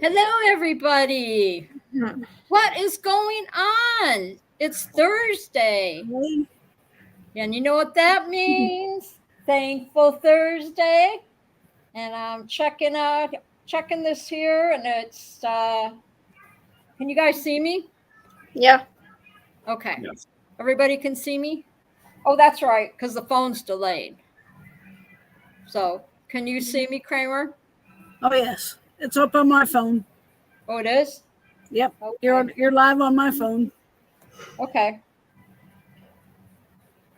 Hello, everybody. What is going on? It's Thursday. And you know what that means? Thankful Thursday. And I'm checking this here, and it's can you guys see me? Yeah. Okay. Yes. Everybody can see me? Oh, that's right, because the phone's delayed. So can you see me, Kramer? Oh yes, it's up on my phone. Oh, it is? Yep, Okay. you're live on my phone. Okay.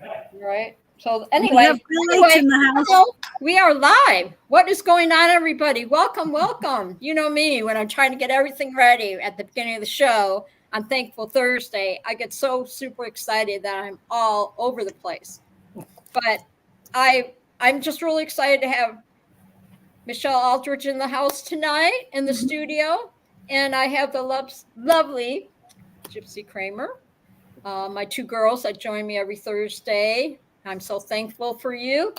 All right. So We anyway, have Bill H in the house. hello, we are live. What is going on, everybody? Welcome. You know me, when I'm trying to get everything ready at the beginning of the show on Thankful Thursday, I get so super excited that I'm all over the place. But I'm just really excited to have Michelle Aldridge in the house tonight in the studio, and I have the lovely Gypsy Kramer. My two girls that join me every Thursday. I'm so thankful for you.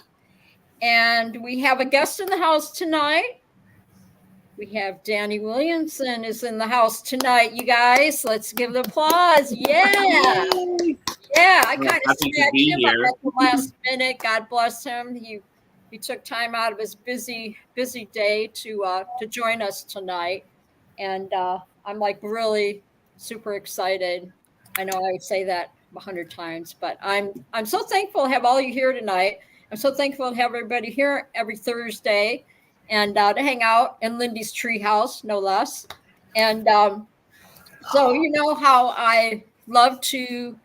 And we have a guest in the house tonight. We have Danny Williamson is in the house tonight, you guys. Let's give the applause. Yeah. Yeah, I kind of snagged him up at the last minute. God bless him. He took time out of his busy day to join us tonight. And I'm like really super excited. I know I say that 100 times, but I'm so thankful to have all you here tonight. I'm so thankful to have everybody here every Thursday and to hang out in Lindy's Treehouse, no less. And so you know how I love to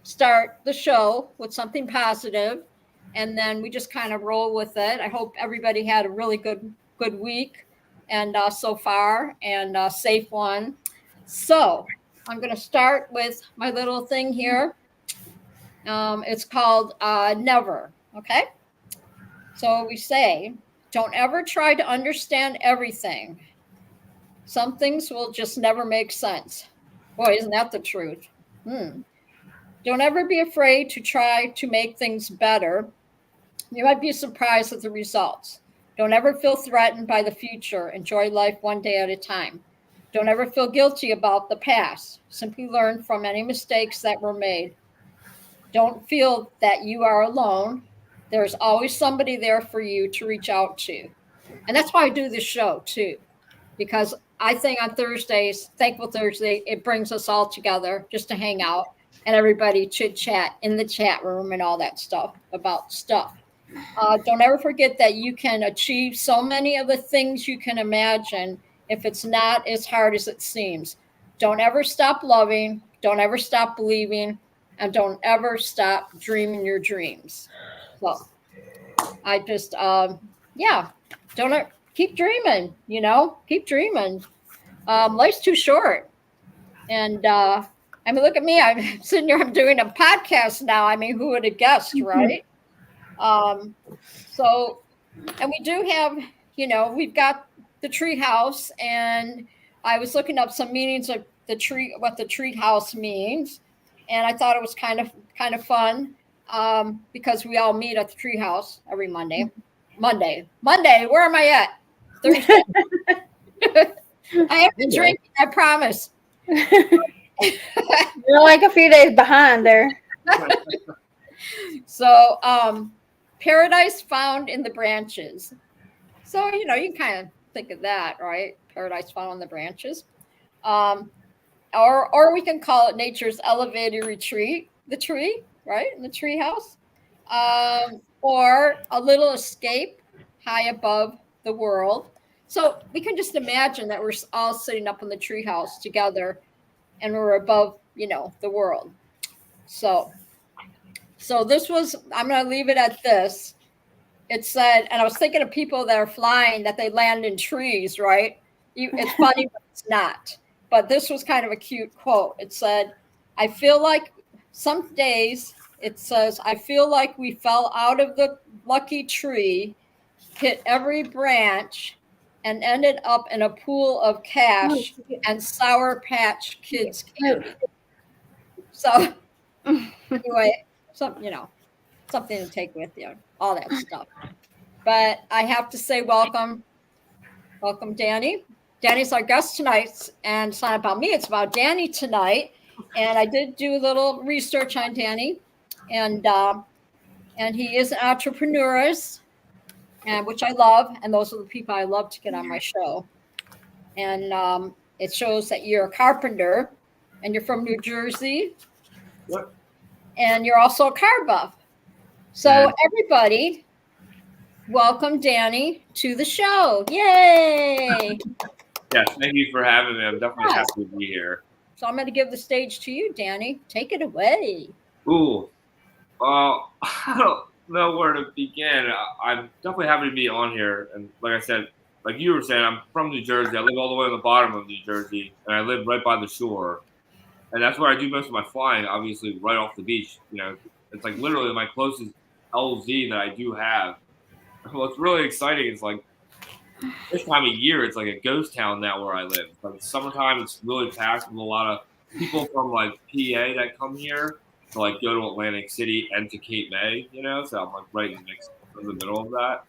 start the show with something positive, and then we just kind of roll with it. I hope everybody had a really good week and so far, and a safe one. So I'm going to start with my little thing here. It's called Never. Okay. So we say, don't ever try to understand everything. Some things will just never make sense. Boy, isn't that the truth? Don't ever be afraid to try to make things better. You might be surprised at the results. Don't ever feel threatened by the future. Enjoy life one day at a time. Don't ever feel guilty about the past. Simply learn from any mistakes that were made. Don't feel that you are alone. There's always somebody there for you to reach out to. And that's why I do this show too, because I think on Thursdays, Thankful Thursday, it brings us all together just to hang out and everybody chit chat in the chat room and all that stuff about stuff. Don't ever forget that you can achieve so many of the things you can imagine if it's not as hard as it seems. Don't ever stop loving. Don't ever stop believing. And don't ever stop dreaming your dreams. So I just, don't keep dreaming, keep dreaming. Life's too short. And I mean, look at me. I'm sitting here, I'm doing a podcast now. I mean, who would have guessed, right? So, and we do have, we've got the Treehouse, and I was looking up some meanings of what the Treehouse means, and I thought it was kind of fun because we all meet at the Treehouse every Monday. Where am I at? Thursday. I have been drinking, I promise. You're like a few days behind there. So, paradise found in the branches. So, you can kind of think of that, right? Paradise found in the branches. Or we can call it nature's elevated retreat, the tree, right? In the tree house. Or a little escape high above the world. So we can just imagine that we're all sitting up in the tree house together and we're above, the world. So this was, I'm going to leave it at this. It said, and I was thinking of people that are flying, that they land in trees, right? It's funny, but it's not. But this was kind of a cute quote. It said, I feel like some days, it says, I feel like we fell out of the lucky tree, hit every branch, and ended up in a pool of cash and Sour Patch Kids candy. So anyway, something to take with you, all that stuff. But I have to say welcome Welcome, Danny. Danny's our guest tonight, and it's not about me, it's about Danny tonight. And I did do a little research on Danny, and he is an entrepreneur, and which I love, and those are the people I love to get on my show. And it shows that you're a carpenter, and you're from New Jersey, What? and you're also a car buff. So Yeah. everybody, welcome Danny to the show. Yay! Yes, thank you for having me. I'm definitely Yes. happy to be here. So I'm going to give the stage to you, Danny. Take it away. Ooh, I don't know where to begin. I'm definitely happy to be on here. And like I said, like you were saying, I'm from New Jersey. I live all the way on the bottom of New Jersey, and I live right by the shore. And that's where I do most of my flying, obviously, right off the beach. You know, it's like literally my closest LZ that I do have. What's really exciting is like this time of year, it's like a ghost town now where I live. Like summertime, it's really packed with a lot of people from like PA that come here to like go to Atlantic City and to Cape May, you know. So I'm like right in the middle of that.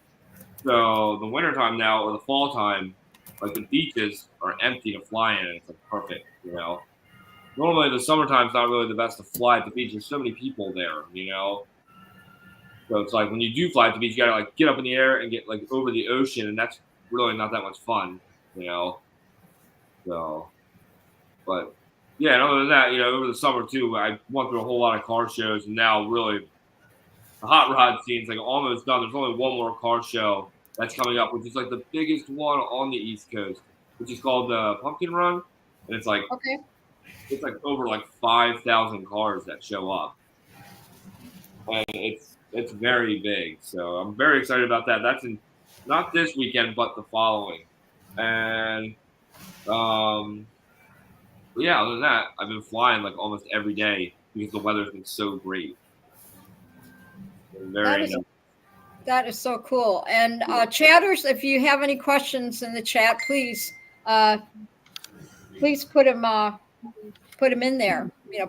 So the wintertime now or the fall time, like the beaches are empty to fly in. And it's like perfect, you know. Normally the summertime's not really the best to fly at the beach. There's so many people there, you know. So it's like when you do fly at the beach, you gotta like get up in the air and get like over the ocean, and that's really not that much fun, you know. So, but yeah, and other than that, you know, over the summer too, I went through a whole lot of car shows, and now really the hot rod scene's like almost done. There's only one more car show that's coming up, which is like the biggest one on the East Coast, which is called the Pumpkin Run, and it's like Okay. it's like over like 5,000 cars that show up, and it's very big. So I'm very excited about that. That's in not this weekend, but the following. And yeah, other than that, I've been flying like almost every day because the weather's been so great. That is so cool. And chatters, if you have any questions in the chat, please put them in there. You know,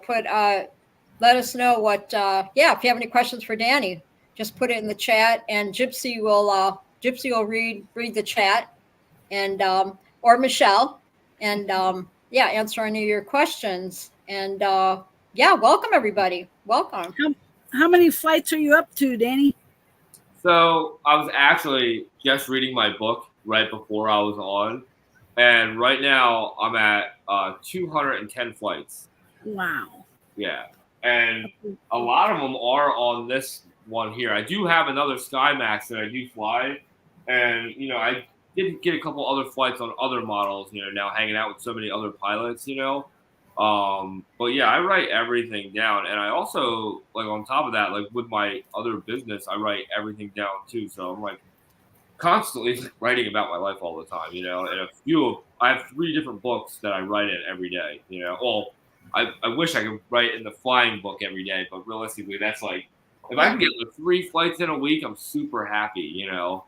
let us know what. If you have any questions for Danny, just put it in the chat, and Gypsy will read the chat, and or Michelle, and answer any of your questions. And welcome everybody. Welcome. How many flights are you up to, Danny? So I was actually just reading my book right before I was on, and right now I'm at 210 flights. Wow. Yeah, and a lot of them are on this one here. I do have another SkyMax that I do fly, and you know I did get a couple other flights on other models. You know, now hanging out with so many other pilots. You know, but yeah, I write everything down, and I also like on top of that, like with my other business, I write everything down too. So I'm like constantly writing about my life all the time. You know, and I have 3 different books that I write in every day. You know, well. I wish I could write in the flying book every day, but realistically, that's like if I can get like 3 flights in a week, I'm super happy, you know.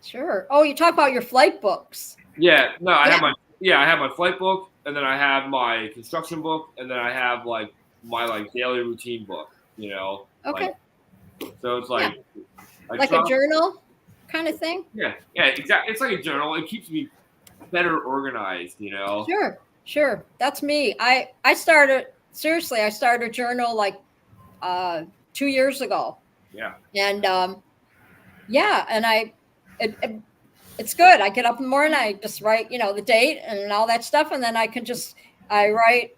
Sure. Oh, you talk about your flight books. Yeah, no, I have my flight book, and then I have my construction book, and then I have like my like daily routine book, you know. Okay. So it's like like a journal kind of thing. Yeah, exactly. It's like a journal. It keeps me better organized, you know. Sure. That's me. I started a journal like 2 years ago. Yeah. And it's good. I get up in the morning, I just write, you know, the date and all that stuff, and then I write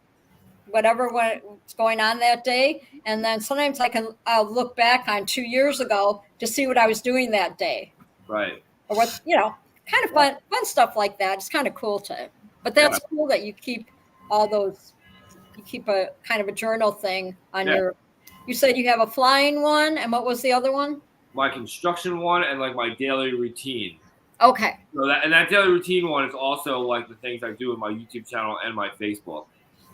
what's going on that day, and then sometimes I'll look back on 2 years ago to see what I was doing that day. Right. Or what, you know, kind of fun stuff like that. It's kind of cool but that's cool that you keep all those. You keep a kind of a journal thing on your. You said you have a flying one, and what was the other one? My construction one and like my daily routine. Okay. So that daily routine one is also like the things I do with my YouTube channel and my Facebook.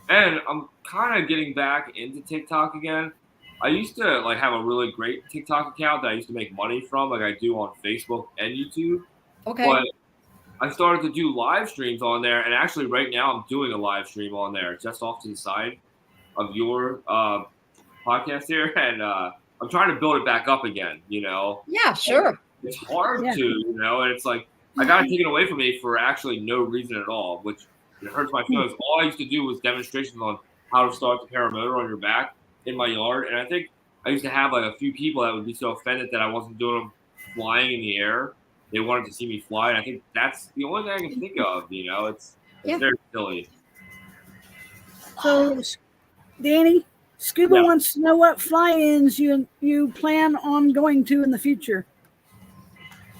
And I'm kind of getting back into TikTok again. I used to like have a really great TikTok account that I used to make money from, like I do on Facebook and YouTube. Okay. But I started to do live streams on there, and actually right now I'm doing a live stream on there just off to the side of your podcast here, and I'm trying to build it back up again, you know. Yeah, sure. It's hard to, you know, and it's like I got it taken away from me for actually no reason at all, which it hurts my feelings. All I used to do was demonstrations on how to start the paramotor on your back in my yard, and I think I used to have like a few people that would be so offended that I wasn't doing them flying in the air. They wanted to see me fly, and I think that's the only thing I can think of. It's Yeah. very silly. So, Danny, Scuba Yeah. wants to know what fly-ins you plan on going to in the future.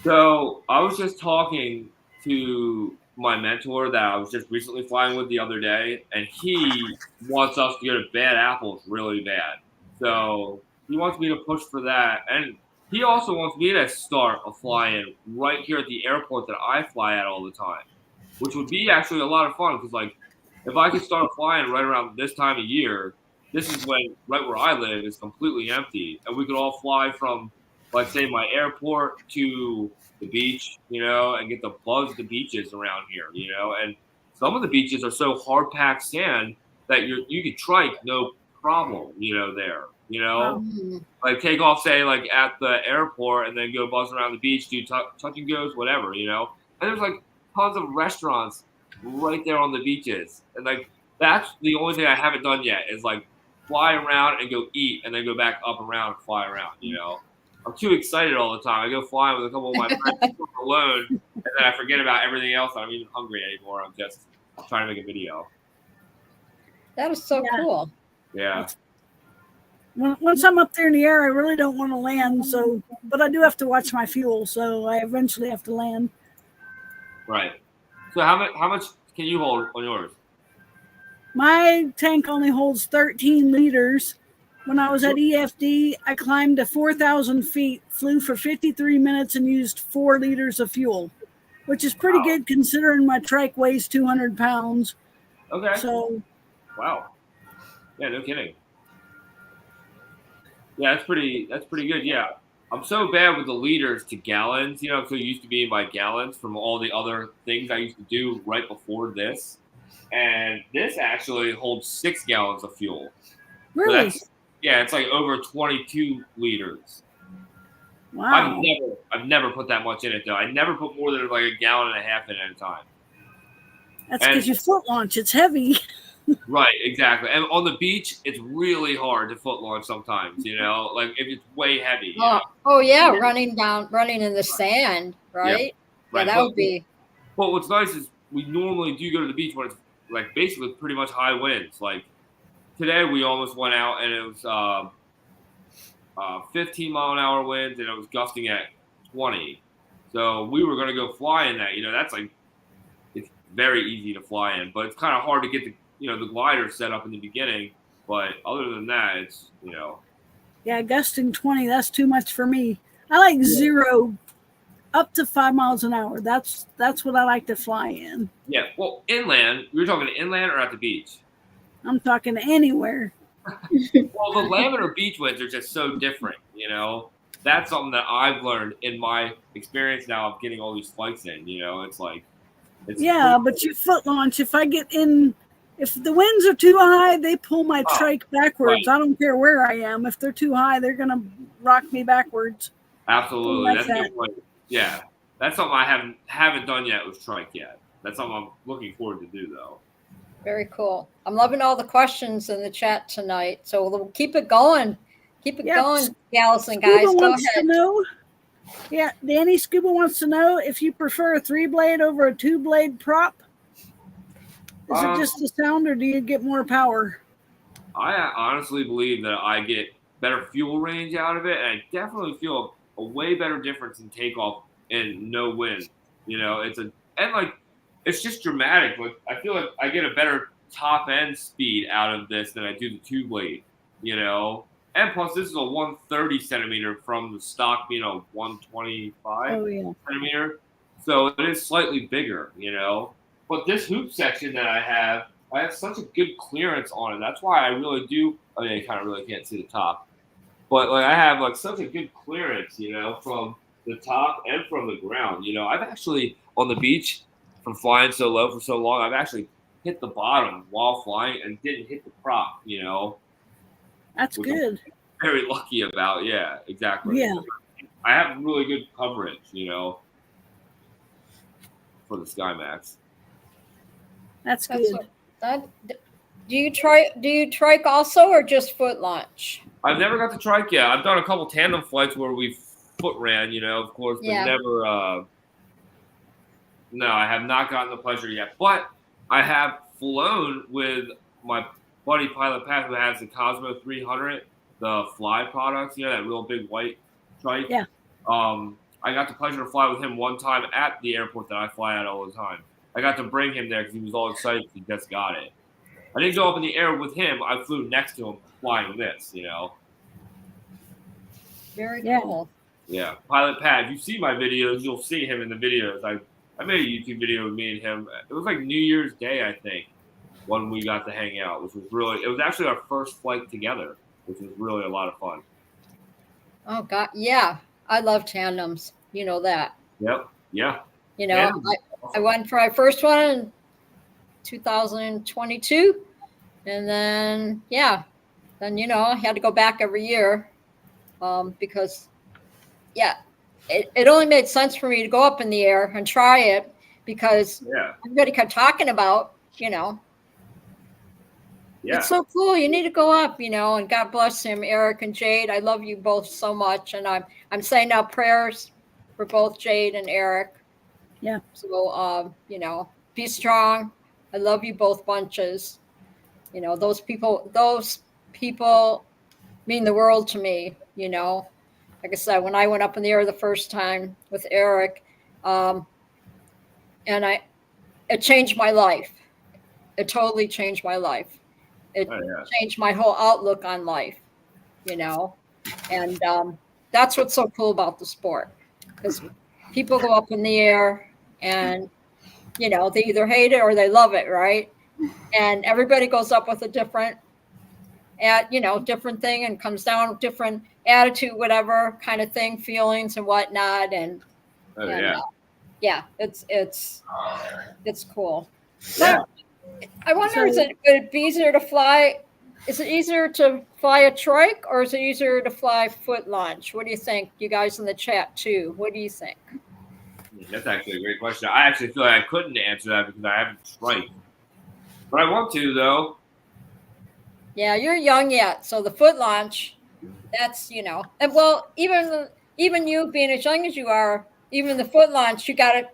So I was just talking to my mentor that I was just recently flying with the other day, and he wants us to go to Bad Apples really bad. So he wants me to push for that, and he also wants me to start a fly-in right here at the airport that I fly at all the time, which would be actually a lot of fun because, like, if I could start a fly-in right around this time of year, this is when right where I live is completely empty, and we could all fly from, like, say, my airport to the beach, and get to buzz the beaches around here, and some of the beaches are so hard packed sand that you could trike no problem, there, Wow. like take off, say, like at the airport and then go buzz around the beach, do touch and goes, whatever, and there's like tons of restaurants right there on the beaches, and like that's the only thing I haven't done yet is like fly around and go eat and then go back up around and fly around, I'm too excited all the time. I go flying with a couple of my friends alone, and then I forget about everything else. I'm not even hungry anymore. I'm just trying to make a video. That is so Yeah. cool. Yeah. Once I'm up there in the air, I really don't want to land. But I do have to watch my fuel, so I eventually have to land. Right. So how much can you hold on yours? My tank only holds 13 liters. When I was at EFD, I climbed to 4,000 feet, flew for 53 minutes, and used 4 liters of fuel, which is pretty good considering my trike weighs 200 pounds. Okay. So, wow. Yeah, no kidding. Yeah, that's pretty good. Yeah. I'm so bad with the liters to gallons. I'm so used to being by gallons from all the other things I used to do right before this. And this actually holds 6 gallons of fuel. really? So it's like over 22 liters. Wow. I've never put that much in it though. I never put more than like a gallon and a half in at a time. That's because you foot launch. It's heavy. Right, exactly. And on the beach, it's really hard to foot launch sometimes. Like if it's way heavy. Oh yeah, running in the sand, right? Right. Yeah, that would be. But what's nice is we normally do go to the beach when it's like basically pretty much high winds. Like today, we almost went out and it was 15-mile-an-hour winds and it was gusting at 20. So we were going to go fly in that. That's like it's very easy to fly in, but it's kind of hard to get the glider set up in the beginning. But other than that, it's Yeah, gusting 20. That's too much for me. I like 0 up to 5 miles an hour. That's what I like to fly in. Yeah. Well, inland. We were talking inland or at the beach. I'm talking anywhere. Well, the Lavender Beach winds are just so different, That's something that I've learned in my experience now of getting all these flights in, It's like, but you foot launch. If the winds are too high, they pull my trike backwards. Right. I don't care where I am. If they're too high, they're gonna rock me backwards. Absolutely, Like that's a good point. Yeah, that's something I haven't done yet with trike yet. That's something I'm looking forward to do though. Very cool. I'm loving all the questions in the chat tonight. So we'll keep it going. Keep it going, gals and guys. Scuba Go wants ahead. to know. Yeah, Danny Scuba wants to know if you prefer a 3-blade over a 2-blade prop. Is it just the sound, or do you get more power? I honestly believe that I get better fuel range out of it, and I definitely feel a way better difference in takeoff and no wind. It's just dramatic. Like I feel like I get a better top end speed out of this than I do the 2-blade. And plus this is a 130 centimeter from the stock being a 125 centimeter, so it is slightly bigger. But this hoop section that I have such a good clearance on it. That's why I really do. I mean, I kind of really can't see the top, but like I have like such a good clearance, from the top and from the ground. I've actually on the beach from flying so low for so long, I've actually hit the bottom while flying and didn't hit the prop. That's good. I'm very lucky about. Yeah, exactly. Yeah. I have really good coverage. for the SkyMax. That's That's good. what, that. Do you trike also, or just foot launch? I've never got to trike yet. I've done a couple tandem flights where we foot ran, of course, but Yeah. never. No, I have not gotten the pleasure yet. But I have flown with my buddy Pilot Pat, who has the Cosmo 300, the Fly products, that real big white trike. Yeah. I got the pleasure to fly with him one time at the airport that I fly at all the time. I got to bring him there because he was all excited because he just got it. I didn't go up in the air with him. I flew next to him flying this, Very Yeah. cool. Yeah, Pilot Pat. If you see my videos, you'll see him in the videos. I made a YouTube video with me and him. It was like New Year's Day, I think, when we got to hang out, which was it was actually our first flight together, which was really a lot of fun. Oh God, yeah. I love tandems. You know that. Yep. Yeah. I went for my first one in 2022, and then I had to go back every year, because it only made sense for me to go up in the air and try it because everybody kept talking about it's so cool. You need to go up, and God bless him, Eric and Jade. I love you both so much, and I'm saying now prayers for both Jade and Eric. Yeah. So be strong. I love you both bunches. Those people mean the world to me. Like I said, when I went up in the air the first time with Eric, and it changed my life. It totally changed my life. It changed my whole outlook on life, and that's what's so cool about the sport, because people go up in the air and, they either hate it or they love it, right? And everybody goes up with a different thing and comes down with different attitude, whatever kind of thing, feelings and whatnot. And it's cool. Yeah. I wonder, would it be easier to fly? Is it easier to fly a trike, or is it easier to fly foot launch? What do you think, you guys in the chat too? What do you think? That's actually a great question. I actually feel like I couldn't answer that because I haven't triked, but I want to though. Yeah, you're young yet, so the foot launch, that's and well, even you being as young as you are, even the foot launch, you kind of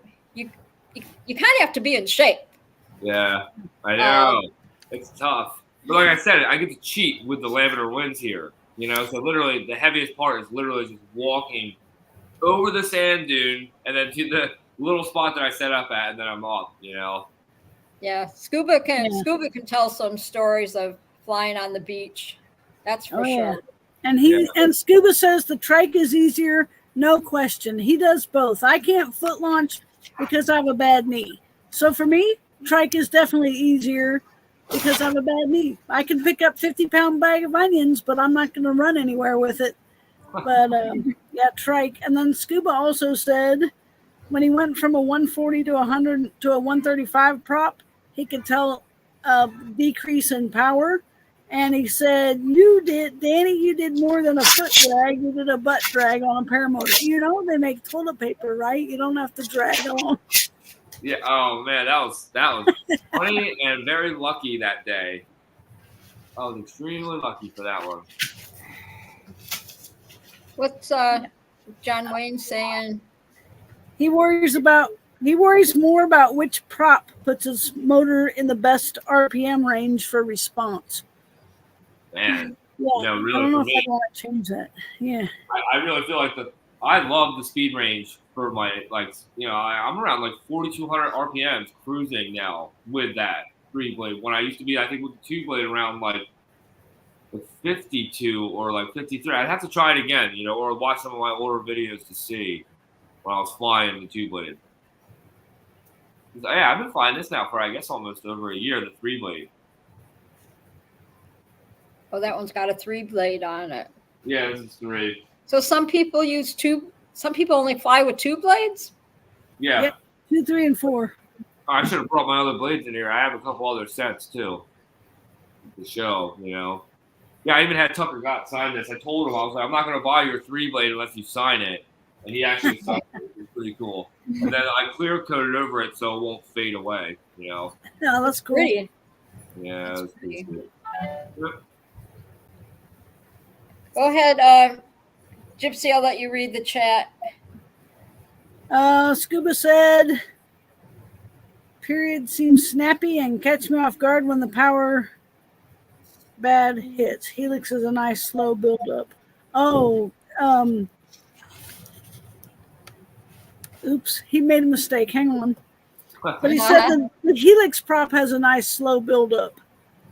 have to be in shape. Yeah, I know. It's tough. But like I said, I get to cheat with the Lavender Winds here. So literally the heaviest part is literally just walking over the sand dune and then to the little spot that I set up at, and then I'm up, Yeah, Scuba can tell some stories of flying on the beach. That's for sure. And and Scuba says the trike is easier, no question. He does both. I can't foot launch because I have a bad knee. So for me, trike is definitely easier because I have a bad knee. I can pick up 50-pound bag of onions, but I'm not going to run anywhere with it. But trike. And then Scuba also said when he went from a 140 to 100 to a 135 prop, he could tell a decrease in power. And he said, Danny, you did more than a foot drag. You did a butt drag on a paramotor. They make toilet paper, right? You don't have to drag along. Yeah. Oh man, that was funny and very lucky that day. I was extremely lucky for that one. What's John Wayne saying? He worries more about which prop puts his motor in the best RPM range for response. Man, really, I don't know if I want to change that. Yeah, I really feel like I love the speed range for my I'm around like 4,200 RPMs cruising now with that 3-blade. When I used to be, I think with the 2-blade around like 52 or like 53. I'd have to try it again, or watch some of my older videos to see when I was flying the 2-blade. Yeah, I've been flying this now for I guess almost over a year, the 3-blade. Oh, that one's got a 3-blade on it. Yeah, this is 3. So some people use 2. Some people only fly with 2 blades. Yeah. Yep. 2, 3, and 4. Oh, I should have brought my other blades in here. I have a couple other sets too. To show, Yeah, I even had Tucker Gott sign this. I told him, I was like, I'm not going to buy your 3-blade unless you sign it. And he actually signed it. pretty cool. And then I clear coated over it so it won't fade away. You know. No, that's cool. Pretty. Yeah. That's It's pretty pretty. sweet. Go ahead, Gypsy. I'll let you read the chat. Scuba said, period seems snappy and catch me off guard when the power bad hits. Helix is a nice slow build-up. Oh, oops, he made a mistake. Hang on. But he said the Helix prop has a nice slow build-up.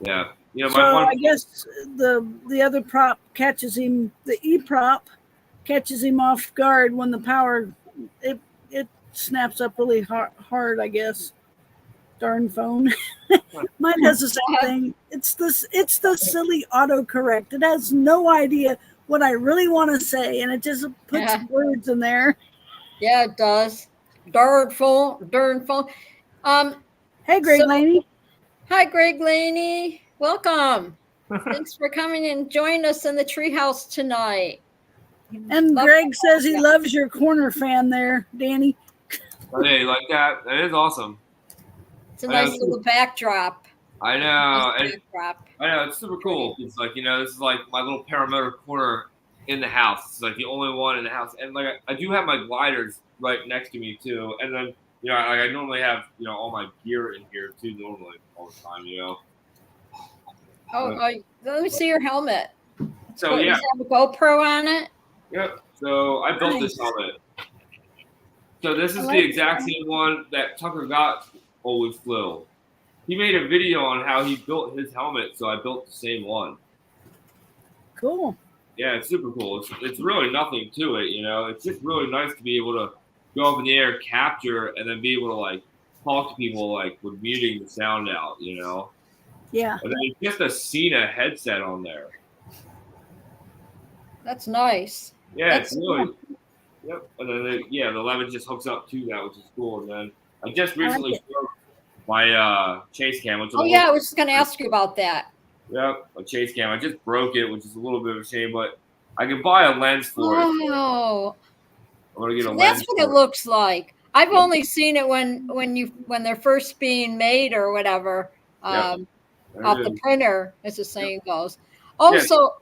Yeah. You know, So I guess the other prop catches him, the E prop catches him off guard when the power, it snaps up really hard, I guess. Darn phone. Mine has the same thing. It's the silly autocorrect. It has no idea what I really want to say, and it just puts words in there. Yeah, it does. Darn phone. Hey, Greg Laney. Hi, Greg Laney. Welcome. Thanks for coming and joining us in the treehouse tonight. And Greg says he loves your corner fan there, Danny. Oh, yeah, you like that? That is awesome. It's a nice little backdrop. I know. Nice backdrop. I know, it's super cool. It's like, you know, this is like my little paramotor corner in the house. It's like the only one in the house. And like I do have my gliders right next to me too. And then, you know, I normally have, you know, all my gear in here too normally all the time, you know. Let me see your helmet. So Does it have a GoPro on it? Yep. So I built this helmet. So this is the exact same one that Tucker Gott always flew. He made a video on how he built his helmet, so I built the same one. Cool. Yeah, it's super cool. It's really nothing to it, you know. It's just really nice to be able to go up in the air, capture, and then be able to like talk to people like with muting the sound out, you know. Yeah. And then it's just a Cena headset on there. That's nice. Yeah, it's really. Yep. And then the 11 just hooks up to that, which is cool. And then I just recently broke my chase cam. Which I was just going to ask you about that. Yep, a chase cam. I just broke it, which is a little bit of a shame, but I can buy a lens for it. Oh, I'm gonna get a lens. That's what it looks like. I've only seen it when they're first being made or whatever off the printer, as the saying goes. Also,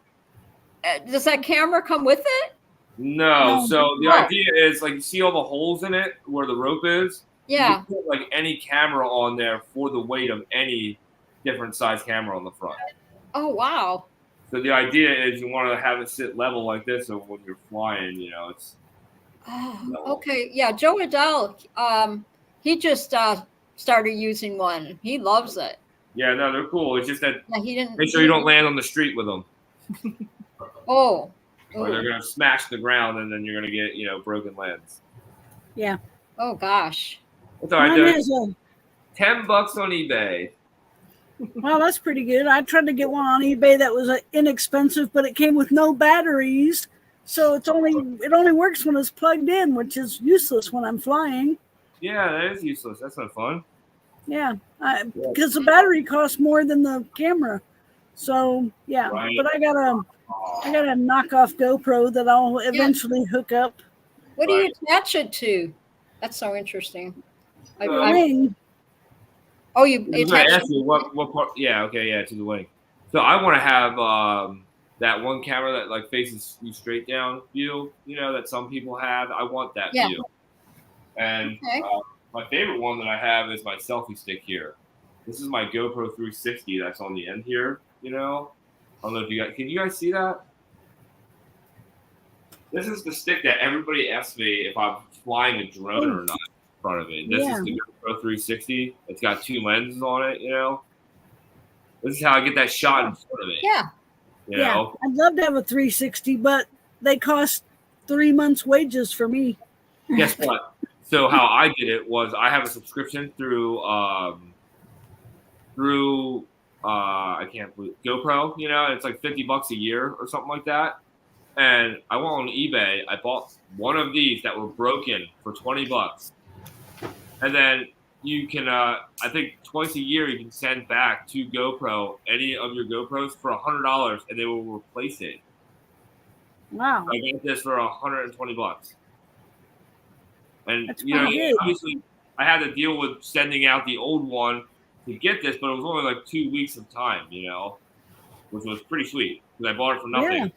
does that camera come with it? No. So the idea is like you see all the holes in it where the rope is. Yeah. You can put like any camera on there for the weight of any different size camera on the front. Oh wow. So the idea is you want to have it sit level like this, so when you're flying, you know, it's. Okay. Yeah, Joe Adele, he just started using one. He loves it. Yeah, no, they're cool. It's just that he didn't. Make sure you don't land on the street with them. Or they're gonna smash the ground, and then you're gonna get, you know, broken lens. Yeah. Oh gosh. That's all right. $10 on eBay. Well, that's pretty good. I tried to get one on eBay that was inexpensive, but it came with no batteries, so it only works when it's plugged in, which is useless when I'm flying. Yeah, that is useless. That's not fun. Yeah, because the battery costs more than the camera. So yeah, right. But I got a knockoff GoPro that I'll eventually hook up. What do you attach it to? That's so interesting. Wing. Oh, you attach ask you what part? Yeah, okay, yeah, to the wing. So I want to have that one camera that like faces you straight down view. You know that some people have. I want that view. And my favorite one that I have is my selfie stick here. This is my GoPro 360 that's on the end here. You know, I don't know if can you guys see that? This is the stick that everybody asks me if I'm flying a drone or not in front of it. This is the GoPro 360. It's got 2 lenses on it, you know. This is how I get that shot in front of it. Yeah. You know? I'd love to have a 360, but they cost 3 months' wages for me. Guess what? So how I did it was I have a subscription through I can't believe GoPro, you know, and it's like $50 a year or something like that. And I went on eBay. I bought one of these that were broken for $20, and then you can, I think, twice a year you can send back to GoPro any of your GoPros for $100, and they will replace it. Wow! I got this for $120. And That's you know, pretty good. obviously, I had to deal with sending out the old one to get this, but it was only like 2 weeks of time, you know, which was pretty sweet because I bought it for nothing, Yeah.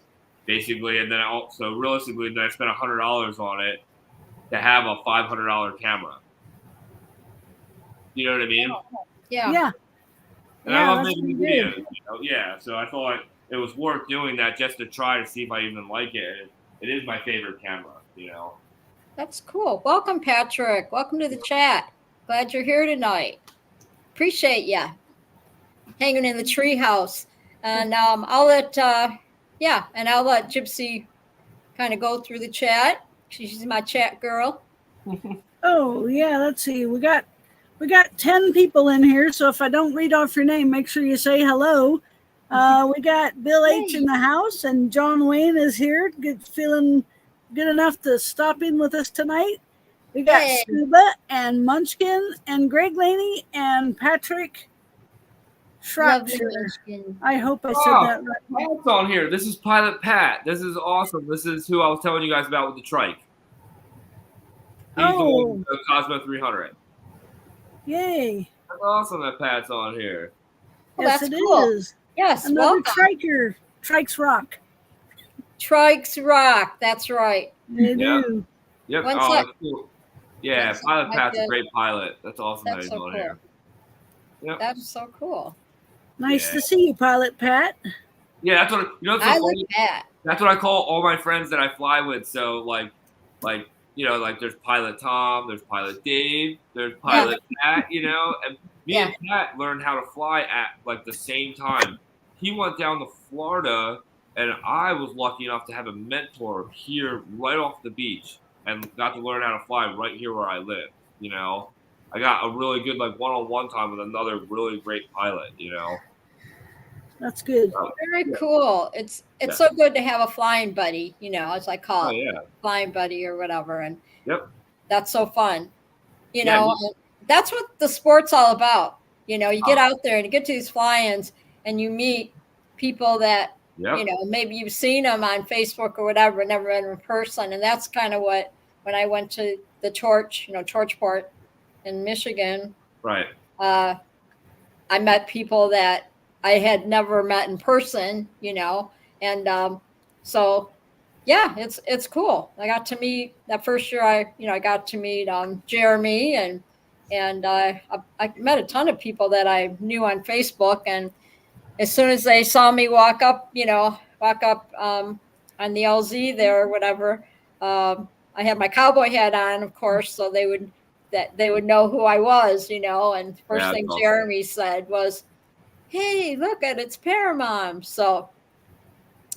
basically, and then also realistically, then I spent $100 on it to have a $500 camera. You know what I mean? Yeah. Yeah. And I love that's making pretty videos. good. You know? Yeah, so I thought it was worth doing that just to try to see if I even like it. It is my favorite camera, you know. That's cool. Welcome, Patrick. Welcome to the chat. Glad you're here tonight. Appreciate you hanging in the treehouse. And I'll let Gypsy kind of go through the chat. She's my chat girl. Oh yeah, let's see. We got 10 people in here, so if I don't read off your name, make sure you say hello. We got Bill H in the house, and John Wayne is here, feeling good enough to stop in with us tonight. We got Hey. Scuba and Munchkin and Greg Laney and Patrick Shropshire. I hope I said that right. Pat's on here. This is Pilot Pat. This is awesome. This is who I was telling you guys about with the trike. He's the one with the Cosmo 300. Yay. That's awesome that Pat's on here. Well, Yes, that's it cool. is. Yes, Another welcome. triker. Trikes rock. Trikes rock. That's right. They Yeah. do. Yep. One Oh, sec. that's cool. Yeah, That's Pilot like Pat's the- a great pilot. That's awesome that That's he's so on cool. here. Yep. That is so cool. Nice Yeah. to see you, Pilot Pat. Yeah, that's what you know. What's so I funny? like that. That's what I call all my friends that I fly with. So like you know, like there's Pilot Tom, there's Pilot Dave, there's Pilot Pat. You know, and me and Pat learned how to fly at like the same time. He went down to Florida, and I was lucky enough to have a mentor here right off the beach, and got to learn how to fly right here where I live. You know, I got a really good like one-on-one time with another really great pilot. You know. That's good. Very cool. It's so good to have a flying buddy, you know, as I call Oh it, yeah. flying buddy or whatever. And Yep. that's so fun. You Yeah, know, and that's what the sport's all about. You know, you get out there and you get to these fly-ins and you meet people that, Yep. you know, maybe you've seen them on Facebook or whatever, never met them in person. And that's kind of what, when I went to the Torchport in Michigan, Right. I met people that I had never met in person, you know, and so yeah, it's cool. I got to meet that first year. I got to meet Jeremy and I met a ton of people that I knew on Facebook, and as soon as they saw me walk up on the LZ there or whatever, I had my cowboy hat on, of course, so they would know who I was, you know. And first Yeah, thing that's awesome. Jeremy said was, "Hey, look at it's Paramount." So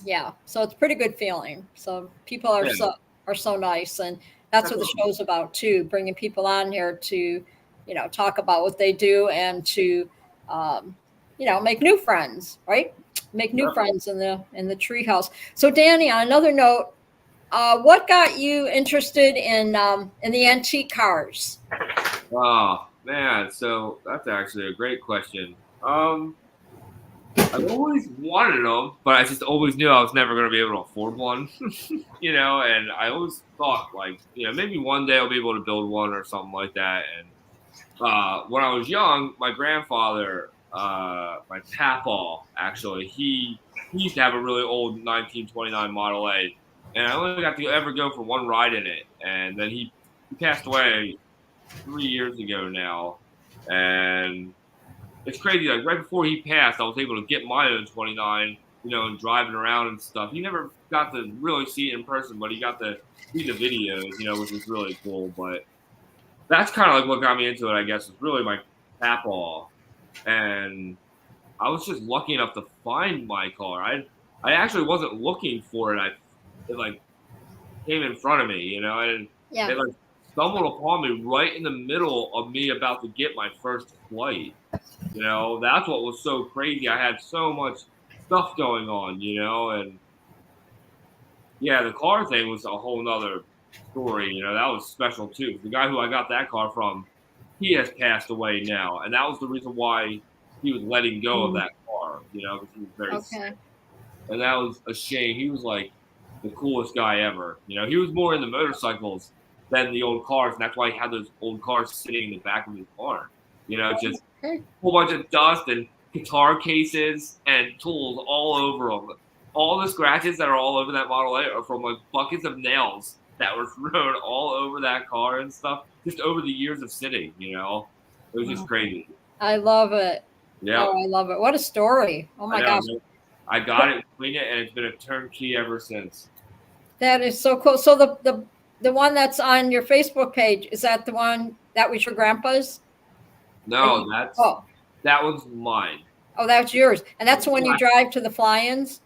yeah, so it's a pretty good feeling. So people are so nice, and that's what the show's about too, bringing people on here to, you know, talk about what they do and to you know, make new friends, right? Make new friends in the treehouse. So Danny, on another note, what got you interested in the antique cars? Oh man, so that's actually a great question. I've always wanted them, but I just always knew I was never going to be able to afford one, you know. And I always thought, like, you know, maybe one day I'll be able to build one or something like that. And when I was young, my grandfather, my papaw, actually, he used to have a really old 1929 Model A, and I only got to ever go for one ride in it. And then he passed away 3 years ago now, and it's crazy. Like right before he passed, I was able to get my own 29, you know, and driving around and stuff. He never got to really see it in person, but he got to see the videos, you know, which was really cool. But that's kind of like what got me into it, I guess, was really my papaw. And I was just lucky enough to find my car. I actually wasn't looking for it. It like came in front of me, you know, and it like stumbled upon me right in the middle of me about to get my first flight. You know, that's what was so crazy. I had so much stuff going on, you know, and yeah, the car thing was a whole nother story. You know, that was special too. The guy who I got that car from, he has passed away now, and that was the reason why he was letting go of that car. You know, because he was very sick, and that was a shame. He was like the coolest guy ever. You know, he was more into motorcycles than the old cars, and that's why he had those old cars sitting in the back of his barn. You know, just Okay. a whole bunch of dust and guitar cases and tools all over them. All the scratches that are all over that Model A are from like buckets of nails that were thrown all over that car and stuff, just over the years of sitting. You know, it was just crazy. I love it. Yeah, Oh, I love it. What a story. Oh my gosh. I got it, cleaned it, and it's been a turnkey ever since. That is so cool. So the one that's on your Facebook page, is that the one that was your grandpa's? No, Oh, that one's mine. oh, that's yours. And that's the one you drive to the fly-ins?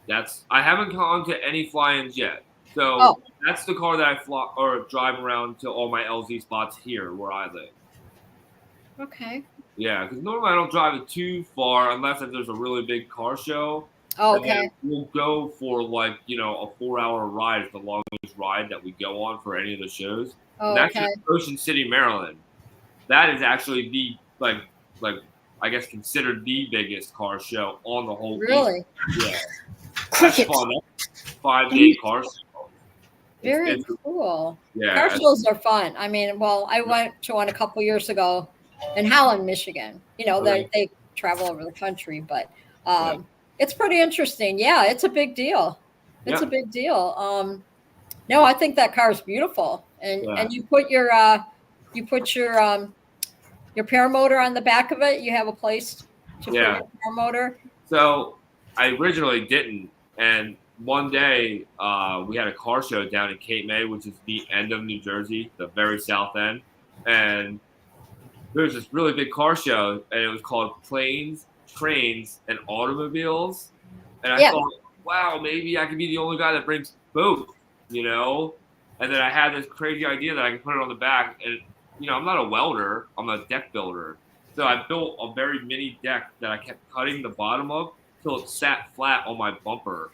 I haven't gone to any fly-ins yet. So Oh. that's the car that I fly or drive around to all my LZ spots here where I live. Okay. Yeah, because normally I don't drive it too far unless if there's a really big car show. Oh, And then okay. we'll go for like, you know, a 4-hour ride. It's the longest ride that we go on for any of the shows. Oh, And that's okay. in Ocean City, Maryland. That is actually the like I guess considered the biggest car show on the whole Really? East. Yeah. That's Crickets. fun. That's a 5-day car show. Very It's- cool. yeah. Car shows are fun. I mean, well, I went to one a couple years ago in Holland, Michigan. You know, they travel over the country, but it's pretty interesting. Yeah, it's a big deal. It's a big deal. No, I think that car is beautiful, and you put your paramotor on the back of it. You have a place to put your paramotor. So I originally didn't, and one day we had a car show down in Cape May, which is the end of New Jersey, the very south end, and there was this really big car show, and it was called Planes, Trains, and Automobiles, and I thought, wow, maybe I could be the only guy that brings both, you know, and then I had this crazy idea that I could put it on the back, and you know, I'm not a welder, I'm a deck builder. So I built a very mini deck that I kept cutting the bottom of till it sat flat on my bumper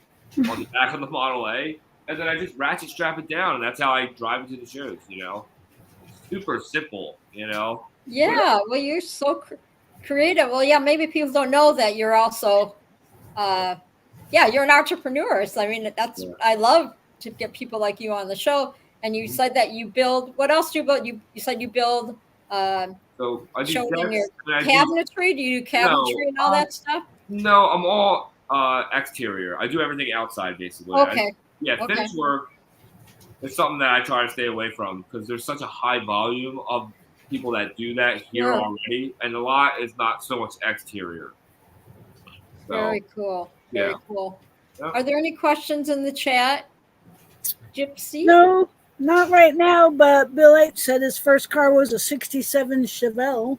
on the back of the Model A. And then I just ratchet strap it down, and that's how I drive it to the shows, you know. Super simple, you know. Yeah, well, you're so creative. Well, yeah, maybe people don't know that you're also, you're an entrepreneur. So, I mean, I love to get people like you on the show. And you said that you build. What else do you build? You said you build. So I do showing in your decks, cabinetry. Do you do cabinetry and all that stuff? No, I'm all exterior. I do everything outside, basically. Okay. Finish work is something that I try to stay away from because there's such a high volume of people that do that here already, and a lot is not so much exterior. So, Very cool. Very cool. Yep. Are there any questions in the chat, Gypsy? No. Not right now, but Bill H said his first car was a 67 Chevelle.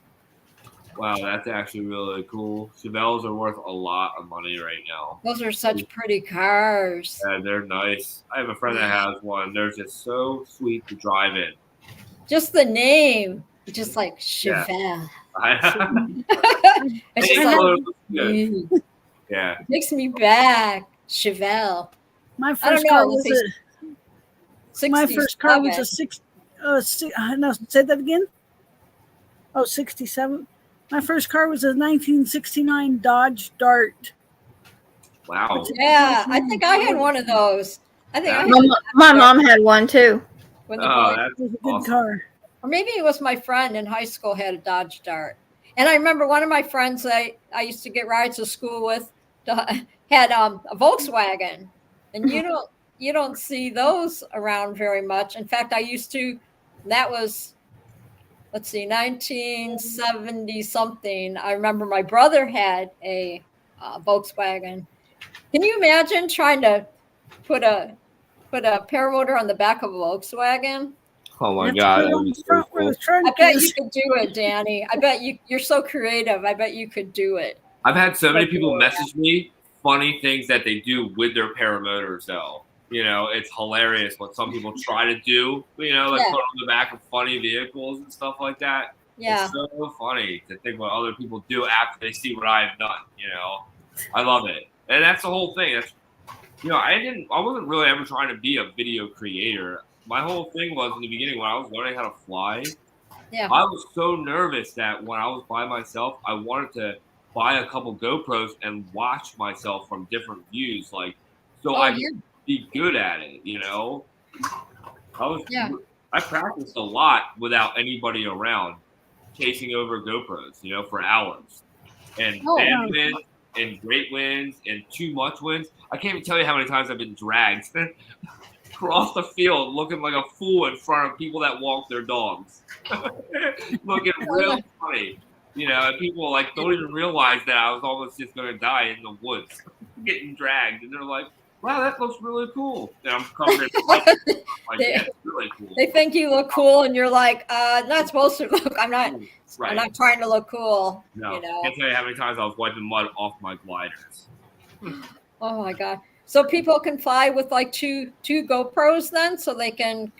Wow, that's actually really cool. Chevelles are worth a lot of money right now. Those are such pretty cars. Yeah, they're nice. I have a friend that has one. They're just so sweet to drive in. Just the name, just like Chevelle. It's just like, yeah. It takes me back, Chevelle. My first car was a 60s. My first car was a no, say that again. Oh, 67. My first car was a 1969 Dodge Dart. Wow. Yeah, I think I had one of those. I think my mom had one too. That's it was a good car. Or maybe it was my friend in high school had a Dodge Dart. And I remember one of my friends that I used to get rides to school with had a Volkswagen. And you don't see those around very much. In fact, I used to, that was, 1970 something. I remember my brother had a Volkswagen. Can you imagine trying to put a paramotor on the back of a Volkswagen? Oh my God. That would be so cool. I bet you could do it, Danny. I bet you're so creative. I bet you could do it. I've had so many people message me funny things that they do with their paramotors though. You know, it's hilarious what some people try to do, you know, like put on the back of funny vehicles and stuff like that. Yeah. It's so funny to think what other people do after they see what I've done, you know. I love it. And that's the whole thing. That's, you know, I wasn't really ever trying to be a video creator. My whole thing was in the beginning when I was learning how to fly, I was so nervous that when I was by myself, I wanted to buy a couple GoPros and watch myself from different views, like, so I could be good at it, you know. I I practiced a lot without anybody around, chasing over GoPros, for hours. And Oh, bad wow. winds and great winds and too much winds. I can't even tell you how many times I've been dragged across the field looking like a fool in front of people that walk their dogs. Looking real funny. And people like don't even realize that I was almost just gonna die in the woods, getting dragged, and they're like, "Wow, that looks really cool." And I'm covered in like, yeah, it's really cool. They think you look cool, and you're like, not supposed to look. I'm not. Right. I'm not trying to look cool. No, can't tell you how many times I was wiping mud off my gliders. Oh my god! So people can fly with like two GoPros then, so they can.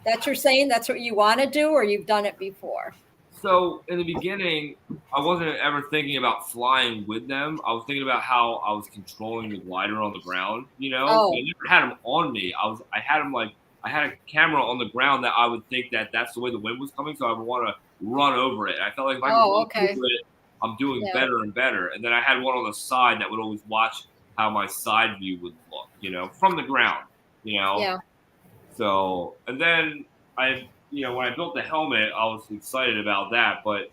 That's you're saying that's what you want to do, or you've done it before? So in the beginning, I wasn't ever thinking about flying with them. I was thinking about how I was controlling the glider on the ground. Oh. I never had them on me. I had them I had a camera on the ground that I would think that that's the way the wind was coming, so I would want to run over it. I felt like if I could run over it, I'm doing better and better. And then I had one on the side that would always watch how my side view would look, from the ground, Yeah. So, and then when I built the helmet, I was excited about that. But,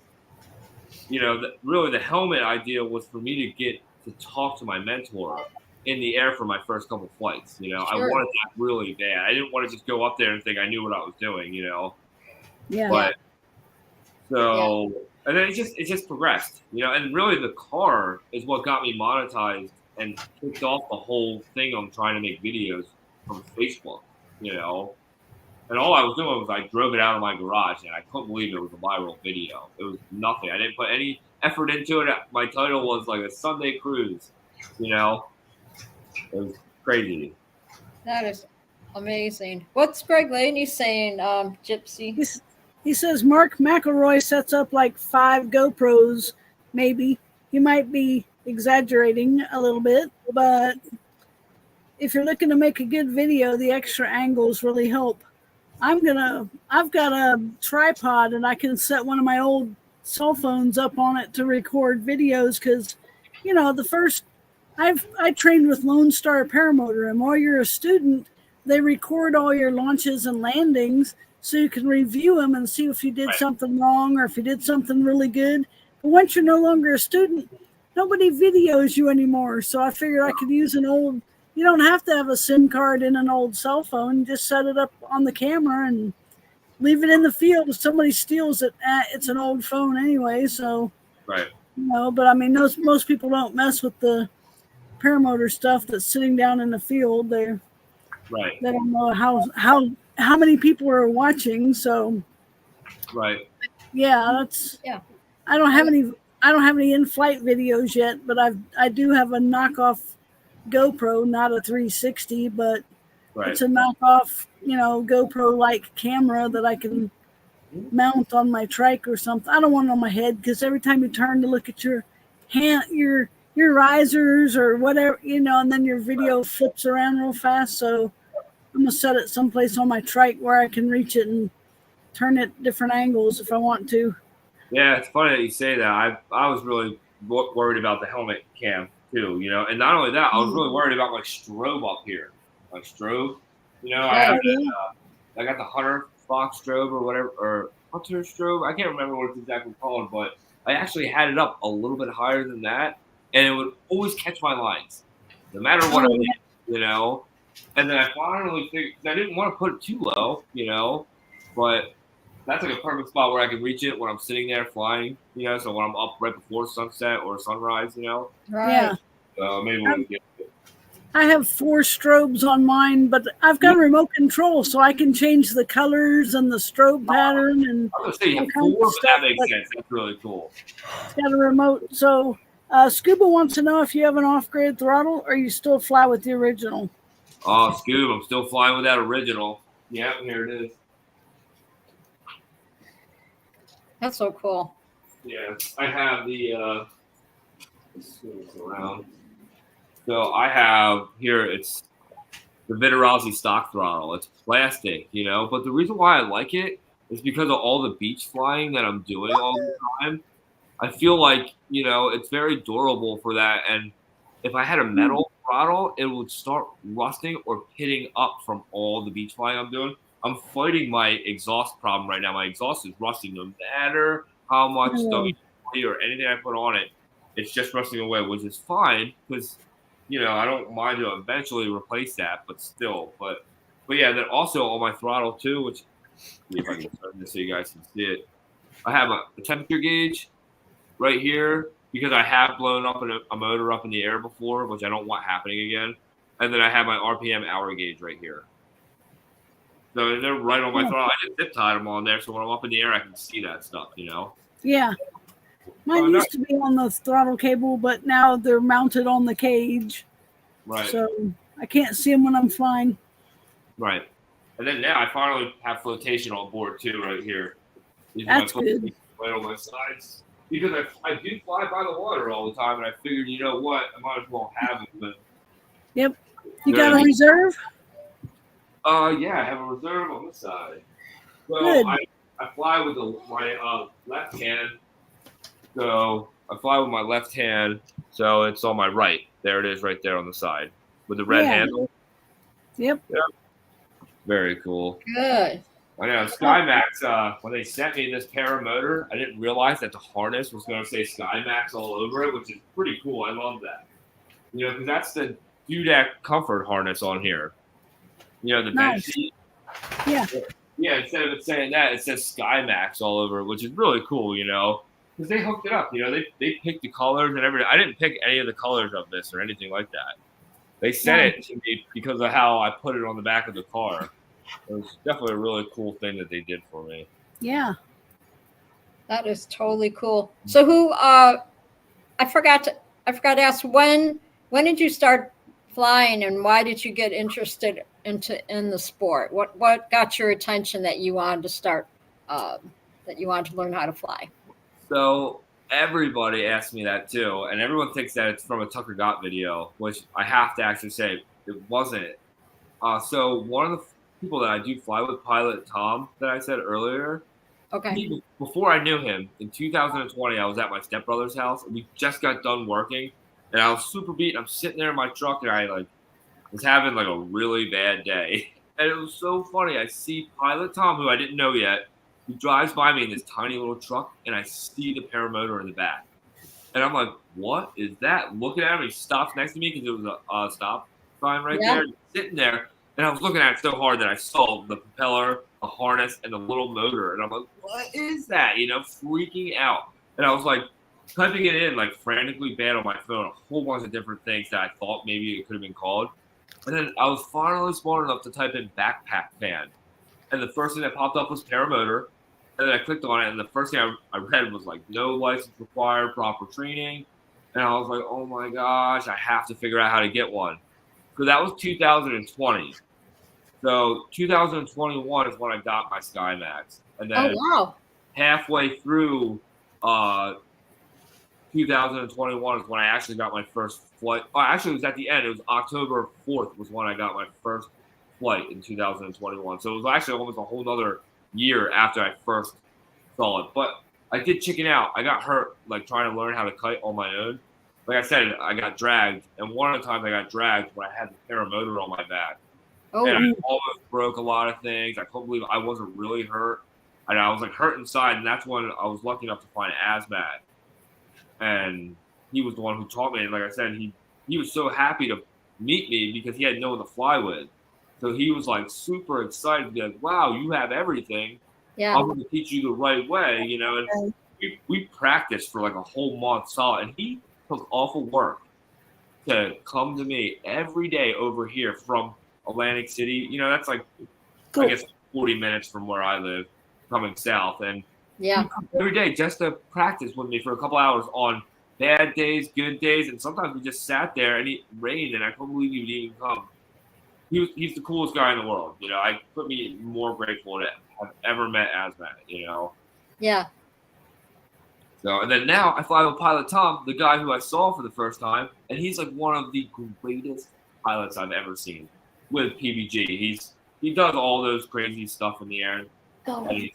really the helmet idea was for me to get to talk to my mentor in the air for my first couple flights. I wanted that really bad. I didn't want to just go up there and think I knew what I was doing, Yeah. But so, and then it just progressed, and really the car is what got me monetized and kicked off the whole thing on trying to make videos from Facebook, And all I was doing was I drove it out of my garage, and I couldn't believe it was a viral video. It was nothing. I didn't put any effort into it. My title was like a Sunday cruise, It was crazy. That is amazing. What's Greg Laney saying, Gypsy? He says Mark McElroy sets up like 5 GoPros, maybe. He might be exaggerating a little bit, but if you're looking to make a good video, the extra angles really help. I've got a tripod, and I can set one of my old cell phones up on it to record videos because, I trained with Lone Star Paramotor, and while you're a student, they record all your launches and landings so you can review them and see if you did something wrong or if you did something really good. But once you're no longer a student, nobody videos you anymore. So I figured I could use an old. You don't have to have a SIM card in an old cell phone. Just set it up on the camera and leave it in the field. If somebody steals it, it's an old phone anyway. So, right. But I mean, most people don't mess with the paramotor stuff that's sitting down in the field. They don't know how many people are watching. So, yeah, I don't have any in-flight videos yet, but I do have a knockoff GoPro, not a 360, but it's a knockoff, GoPro-like camera that I can mount on my trike or something. I don't want it on my head because every time you turn to look at your hand, your risers or whatever, and then your video flips around real fast. So I'm gonna set it someplace on my trike where I can reach it and turn it different angles if I want to. Yeah, it's funny that you say that. I was really worried about the helmet cam too, and not only that, I was really worried about my strobe up here. My strobe, I got the Hunter Fox strobe or whatever, or Hunter strobe. I can't remember what it's exactly called, but I actually had it up a little bit higher than that, and it would always catch my lines, no matter what I did, And then I finally figured I didn't want to put it too low, but that's like a perfect spot where I can reach it when I'm sitting there flying, so when I'm up right before sunset or sunrise, Right. Yeah. So maybe we'll get it. I have 4 strobes on mine, but I've got a remote control, so I can change the colors and the strobe pattern. And I was going to say you have 4, but that makes sense. That's really cool. It's got a remote. So Scuba wants to know if you have an off-grid throttle or you still fly with the original. Oh, Scoob, I'm still flying with that original. Yeah, here it is. That's so cool. Yeah, I have the let's see what's around. So I have here, it's the Vitarazi stock throttle. It's plastic, but the reason why I like it is because of all the beach flying that I'm doing all the time. I feel like, it's very durable for that. And if I had a metal throttle, it would start rusting or pitting up from all the beach flying I'm doing. I'm fighting my exhaust problem right now. My exhaust is rusting no matter how much WD-40 or anything I put on it. It's just rusting away, which is fine because, I don't mind to eventually replace that, but still. But yeah, then also on my throttle too, which see if I can turn this so you guys can see it. I have a temperature gauge right here because I have blown up a motor up in the air before, which I don't want happening again. And then I have my RPM hour gauge right here. So they're right on my throttle. I just zip tied them on there, so when I'm up in the air, I can see that stuff, Yeah. Mine used to be on the throttle cable, but now they're mounted on the cage. Right. So I can't see them when I'm flying. Right. And then now I finally have flotation on board too, right here. These That's are my good. right on my sides. Because I do fly by the water all the time, and I figured, you know what, I might as well have it. But Yep. You got a reserve? Yeah, I have a reserve on this side. So Good. I fly with my left hand. So I fly with my left hand, so it's on my right. There it is right there on the side with the red handle. Yep. Very cool. Good. I know SkyMax, when they sent me this paramotor, I didn't realize that the harness was going to say SkyMax all over it, which is pretty cool. I love that. Because that's the Dudek comfort harness on here. The bench seat. Yeah. Yeah, instead of it saying that, it says SkyMax all over it, which is really cool, because they hooked it up. They picked the colors and everything. I didn't pick any of the colors of this or anything like that. They sent it to me because of how I put it on the back of the car. It was definitely a really cool thing that they did for me. Yeah. That is totally cool. So who I forgot to ask when did you start flying and why did you get interested in the sport? What got your attention that you wanted to start that you wanted to learn how to fly? So everybody asked me that too, and everyone thinks that it's from a Tucker Gott video, which I have to actually say it wasn't. So one of the people that I do fly with, Pilot Tom, that I said earlier. Okay. Before I knew him, in 2020, I was at my stepbrother's house, and we just got done working, and I was super beat. I'm sitting there in my truck, and I was having a really bad day, and it was so funny. I see Pilot Tom, who I didn't know yet. He drives by me in this tiny little truck, and I see the paramotor in the back, and I'm like, "What is that?" Looking at him, he stops next to me because it was a stop sign right there, sitting there. And I was looking at it so hard that I saw the propeller, the harness, and the little motor. And I'm like, what is that? Freaking out. And I was typing it in frantically bad on my phone, a whole bunch of different things that I thought maybe it could have been called. And then I was finally smart enough to type in backpack fan. And the first thing that popped up was paramotor. And then I clicked on it, and the first thing I read was no license required, proper training. And I was like, oh my gosh, I have to figure out how to get one. So that was 2020. So 2021 is when I got my SkyMax. And then halfway through 2021 is when I actually got my first flight. Oh, actually, it was at the end. It was October 4th was when I got my first flight in 2021. So it was actually almost a whole other year after I first saw it. But I did chicken out. I got hurt trying to learn how to kite on my own. Like I said, I got dragged. And one of the times I got dragged when I had the paramotor on my back. Oh. And I almost broke a lot of things. I couldn't believe I wasn't really hurt. And I was hurt inside. And that's when I was lucky enough to find Asmat. And he was the one who taught me. And like I said, he was so happy to meet me because he had no one to fly with. So he was super excited to be wow, you have everything. Yeah. I'm going to teach you the right way, And we practiced for a whole month solid. And he took awful work to come to me every day over here from Atlantic City. That's cool. I guess 40 minutes from where I live, coming south. And every day just to practice with me for a couple hours on bad days, good days. And sometimes we just sat there and it rained and I couldn't believe he didn't even come. He's the coolest guy in the world. I couldn't be more grateful to have ever met Asmat, Yeah. So, and then now I fly with Pilot Tom, the guy who I saw for the first time. And he's one of the greatest pilots I've ever seen with PBG. He does all those crazy stuff in the air. And he's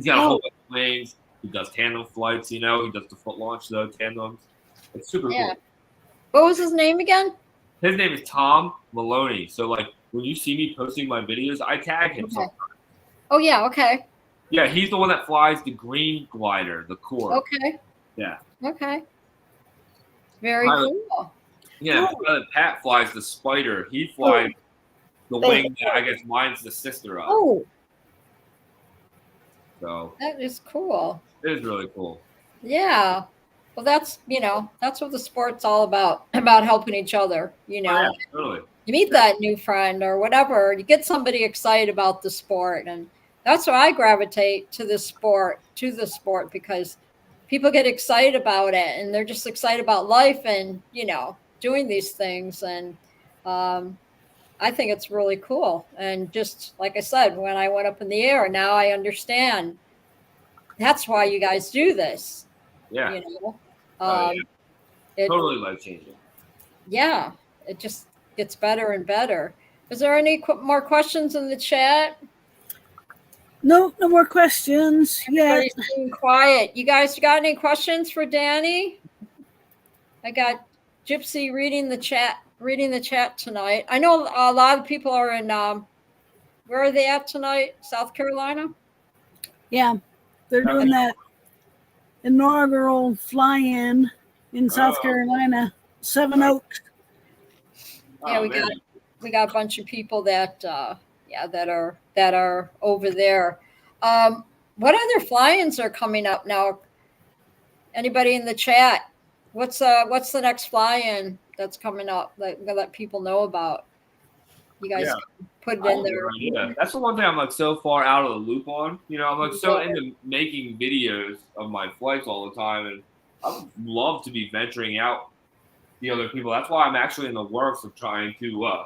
got a whole bunch of wings. He does tandem flights, He does the foot launch, tandems. It's super cool. What was his name again? His name is Tom Maloney. So, when you see me posting my videos, I tag him. Okay. Sometimes. Oh yeah. Okay. Yeah, he's the one that flies the green glider, the core. Okay. Yeah. Okay. Very Pilot- cool. Yeah, Oh. Pilot Pat flies the spider. He flies the wing that I guess mine's the sister of. Oh, So that is cool. it is really cool. Yeah. Well, that's that's what the sport's all about helping each other. Oh, yeah, totally. You meet that new friend or whatever, you get somebody excited about the sport, and that's why I gravitate to the sport because people get excited about it, and they're just excited about life and doing these things, and I think it's really cool. And just like I said, when I went up in the air, now I understand that's why you guys do this. Yeah. Um, it, Totally life changing. yeah, it just gets better and better. Is there any more questions in the chat? No more questions yet. Everybody's being quiet. You guys got any questions for Danny? I got Gypsy reading the chat tonight. I know a lot of people are in where are they at tonight? South Carolina? Yeah, they're doing that inaugural fly-in in South Carolina, Seven Oaks. Yeah, we got a bunch of people that that are over there. What other fly-ins are coming up now? Anybody in the chat? What's the next fly-in that's coming up that let people know about? You guys put it in there. Yeah, that's the one thing I'm like so far out of the loop on. I'm like so into making videos of my flights all the time, and I would love to be venturing out the other people. That's why I'm actually in the works of trying to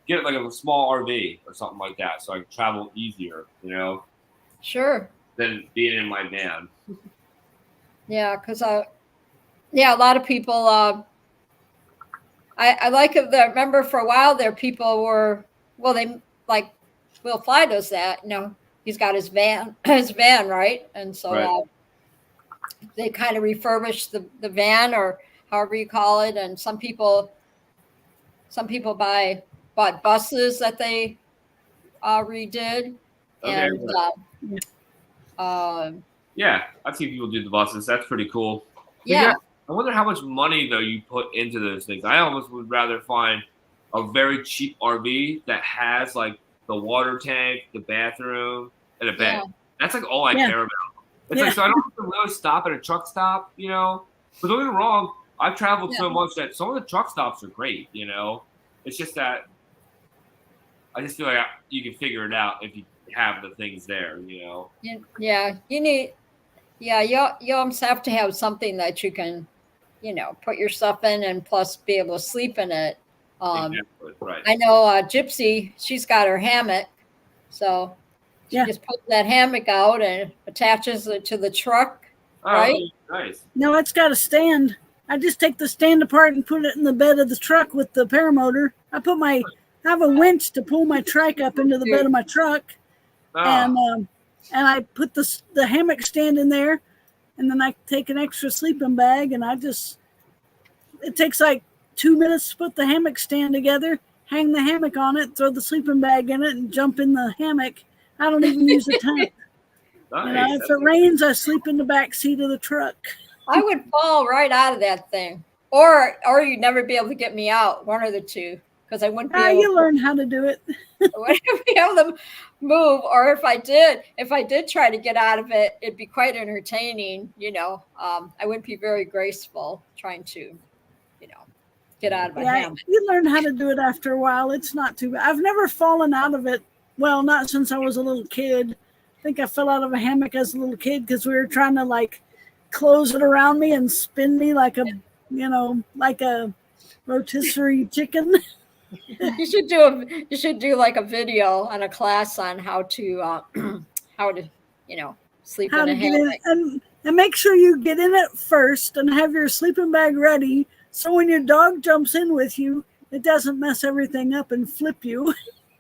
get like a small RV or something like that, so I can travel easier. Sure. Than being in my van. Yeah, because a lot of people. I like it. Remember, for a while there, people were they like Will Fly does that. He's got his van, right, and so Right. They kind of refurbished the van or however you call it, and some people bought buses that they redid, Okay. and yeah, I've seen people do the buses. That's pretty cool. yeah. I wonder how much money though you put into those things. I almost would rather find a very cheap RV that has like the water tank, the bathroom, and a bed. Yeah. That's like all I care about. It's like so I don't have to really stop at a truck stop, But don't get me wrong, I've traveled so much that some of the truck stops are great, It's just that I just feel like you can figure it out if you have the things there, Yeah, you need. Yeah, you almost have to have something that you can, put your stuff in and plus be able to sleep in it. Exactly, right. I know Gypsy, she's got her hammock, so she just pulls that hammock out and attaches it to the truck, right? Nice. No, it's got a stand. I just take the stand apart and put it in the bed of the truck with the paramotor. I have a winch to pull my trike up into the bed of my truck, and I put the hammock stand in there, and then I take an extra sleeping bag, and it takes like 2 minutes to put the hammock stand together, hang the hammock on it, throw the sleeping bag in it, and jump in the hammock. I don't even use a tent. Nice. If it rains, I sleep in the back seat of the truck. I would fall right out of that thing, or you'd never be able to get me out. One of the two, because I wouldn't be able. You learn how to do it. I wouldn't be able to move, or if I did try to get out of it, it'd be quite entertaining. I wouldn't be very graceful trying to, get out of my hammock. You learn how to do it after a while. It's not too bad. I've never fallen out of it. Well, not since I was a little kid. I think I fell out of a hammock as a little kid because we were trying to close it around me and spin me like a rotisserie chicken. You should do like a video on a class on how to sleep in a hammock. And make sure you get in it first and have your sleeping bag ready. So when your dog jumps in with you, it doesn't mess everything up and flip you.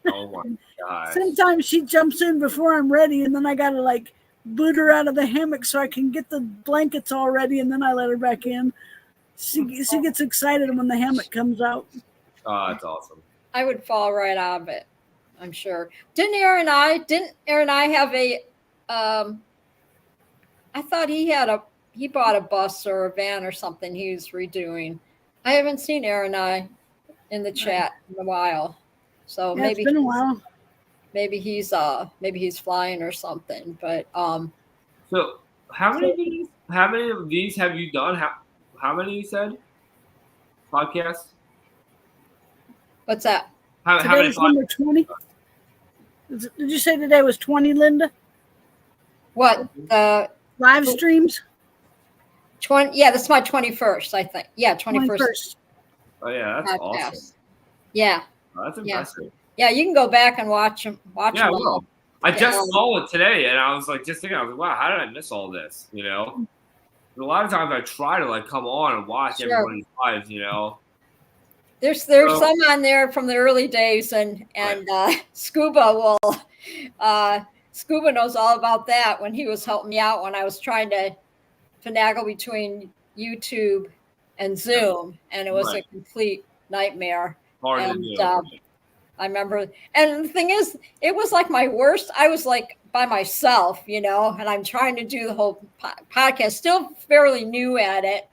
Oh my God. Sometimes she jumps in before I'm ready, and then I gotta boot her out of the hammock so I can get the blankets all ready, and then I let her back in. She gets excited when the hammock comes out. Oh, that's awesome. I would fall right out of it. I'm sure. Didn't Aaron I have a I thought he bought a bus or a van or something he was redoing. I haven't seen Aaron I in the chat in a while. So Yeah, it's been a while. maybe he's flying or something. But So how many of these have you done? How many you said? Podcasts? what's that? How many Today's number 20. Did you say today was 20, Linda? What the Live streams? 20? Yeah, this is my 21st, I think. Yeah, 21st. Oh yeah, that's podcast. awesome. Yeah. Oh, that's impressive. Yeah, you can go back and watch them. Yeah, I them. will. I just saw it today, and I was like, just thinking, I was like, wow, how did I miss all this? You know, a lot of times I try to like come on and watch everybody's lives. You know, there's some on there from the early days, and Scuba Scuba knows all about that when he was helping me out when I was trying to finagle between YouTube and Zoom, and it was a complete nightmare. Hard and to do. I remember, and the thing is, it was like my worst. I was like by myself, you know, and I'm trying to do the whole podcast, still fairly new at it.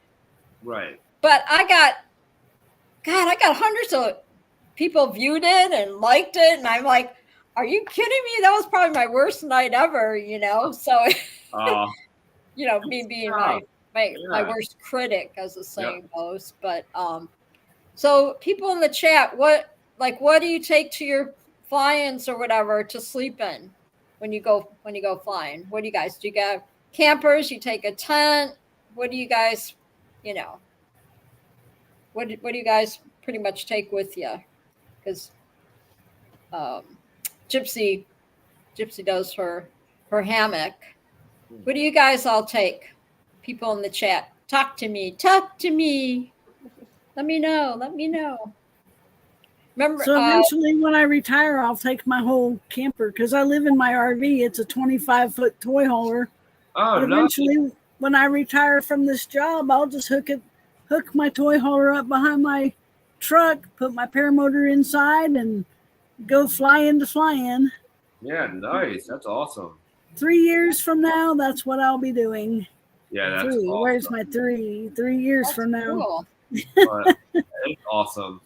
Right. But I got hundreds of people viewed it and liked it. And I'm like, are you kidding me? That was probably my worst night ever, you know? So, you know, me being my worst critic, as the saying goes. But, so people in the chat, what do you take to your fly-ins or whatever to sleep in when you go flying? What do you guys do? You got campers? You take a tent? What do you guys, you know? What do you guys pretty much take with you? Because Gypsy does her hammock. What do you guys all take? People in the chat, talk to me. Let me know. Remember, so eventually when I retire, I'll take my whole camper because I live in my RV. It's a 25-foot toy hauler. Oh, but eventually, when I retire from this job, I'll just hook my toy hauler up behind my truck, put my paramotor inside, and go fly in. Yeah, nice. That's awesome. 3 years from now, that's what I'll be doing. Yeah, that's 3. awesome. Where's my 3? 3 years that's from now. Cool. That's awesome.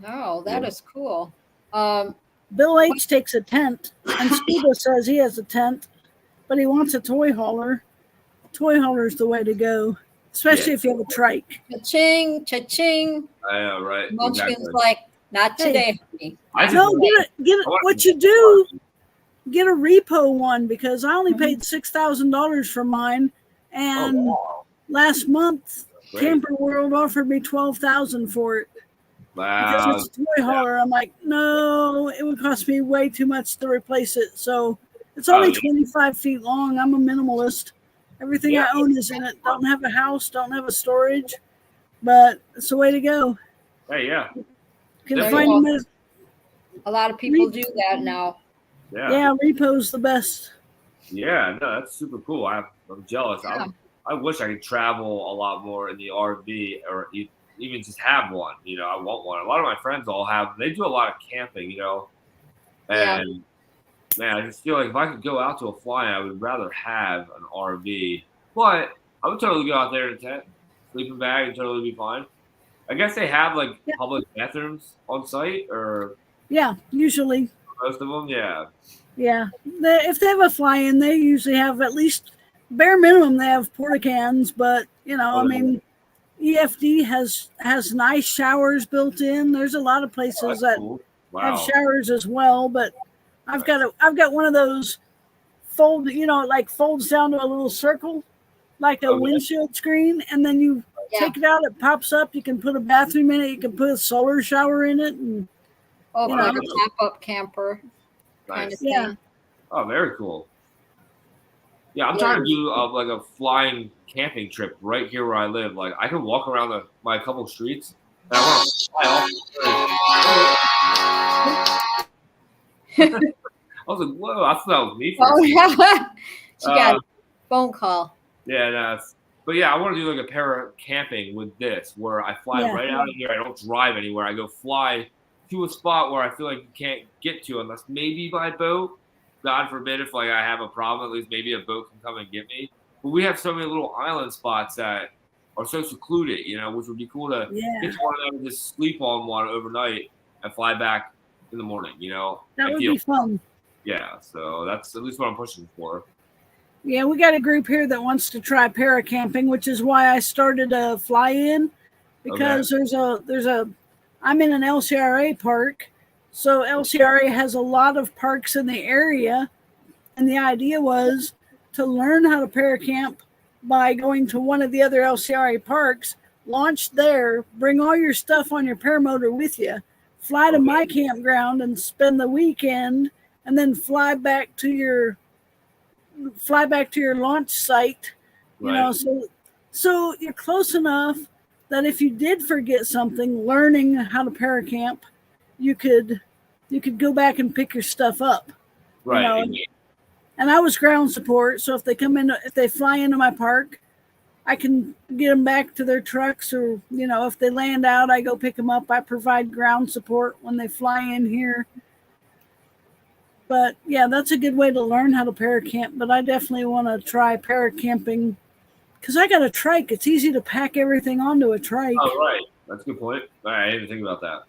No, that is cool. Bill H takes a tent, and Scuba says he has a tent, but he wants a toy hauler. Toy hauler's the way to go, especially if you have a trike. Cha-ching, cha-ching. I know, right? Munchkin's Exactly. like, not today, honey. No, get it. What you do, get a repo one because I only paid $6,000 for mine, and last month Camper World offered me $12,000 for it. Wow. Because it's a toy hauler. I'm like, no, it would cost me way too much to replace it. So it's only 25 feet long. I'm a minimalist. Everything I own is in it. Don't have a house, don't have a storage, but it's the way to go. Hey, yeah. Can find them. A lot of people do that now. Yeah, repo's the best. Yeah, no, that's super cool. I'm jealous. Yeah. I wish I could travel a lot more in the RV or even just have one. You know, I want one. A lot of my friends all have. They do a lot of camping. You know, and man, I just feel like if I could go out to a fly-in, I would rather have an RV. But I would totally go out there in a tent, sleeping bag, and totally be fine. I guess they have like public bathrooms on site, or usually most of them, yeah. If they have a fly-in, they usually have at least bare minimum. They have porta cans, but you know, I mean, EFD has nice showers built in. There's a lot of places that have showers as well, but I've got one of those folds down to a little circle, like a windshield screen, and then you take it out, it pops up. You can put a bathroom in it. You can put a solar shower in it, and like a pop-up camper kind of thing. Oh, very cool. Yeah, I'm trying to do like a flying camping trip right here where I live. Like I can walk around my couple streets. And I want to fly off. I was like, whoa! I thought that was me. She got a phone call. Yeah, but yeah, I want to do like a pair of camping with this, where I fly right out of here. I don't drive anywhere. I go fly to a spot where I feel like you can't get to unless maybe by boat. God forbid if like I have a problem, at least maybe a boat can come and get me. But we have so many little island spots that are so secluded, which would be cool to get to one of them and just sleep on one overnight and fly back in the morning. That would be fun. Yeah, so that's at least what I'm pushing for. Yeah, we got a group here that wants to try paracamping, which is why I started a fly-in, because I'm in an LCRA park, so LCRA has a lot of parks in the area, and the idea was to learn how to paracamp by going to one of the other LCRA parks, launch there, bring all your stuff on your paramotor with you, fly to my campground and spend the weekend, and then fly back to your launch site. Right. So you're close enough that if you did forget something, learning how to paracamp, you could go back and pick your stuff up. Right. And I was ground support, so if they fly into my park, I can get them back to their trucks, or if they land out, I go pick them up. I provide ground support when they fly in here. But yeah, that's a good way to learn how to paracamp. But I definitely want to try paracamping because I got a trike. It's easy to pack everything onto a trike. Oh, right. That's a good point. All right, I didn't think about that.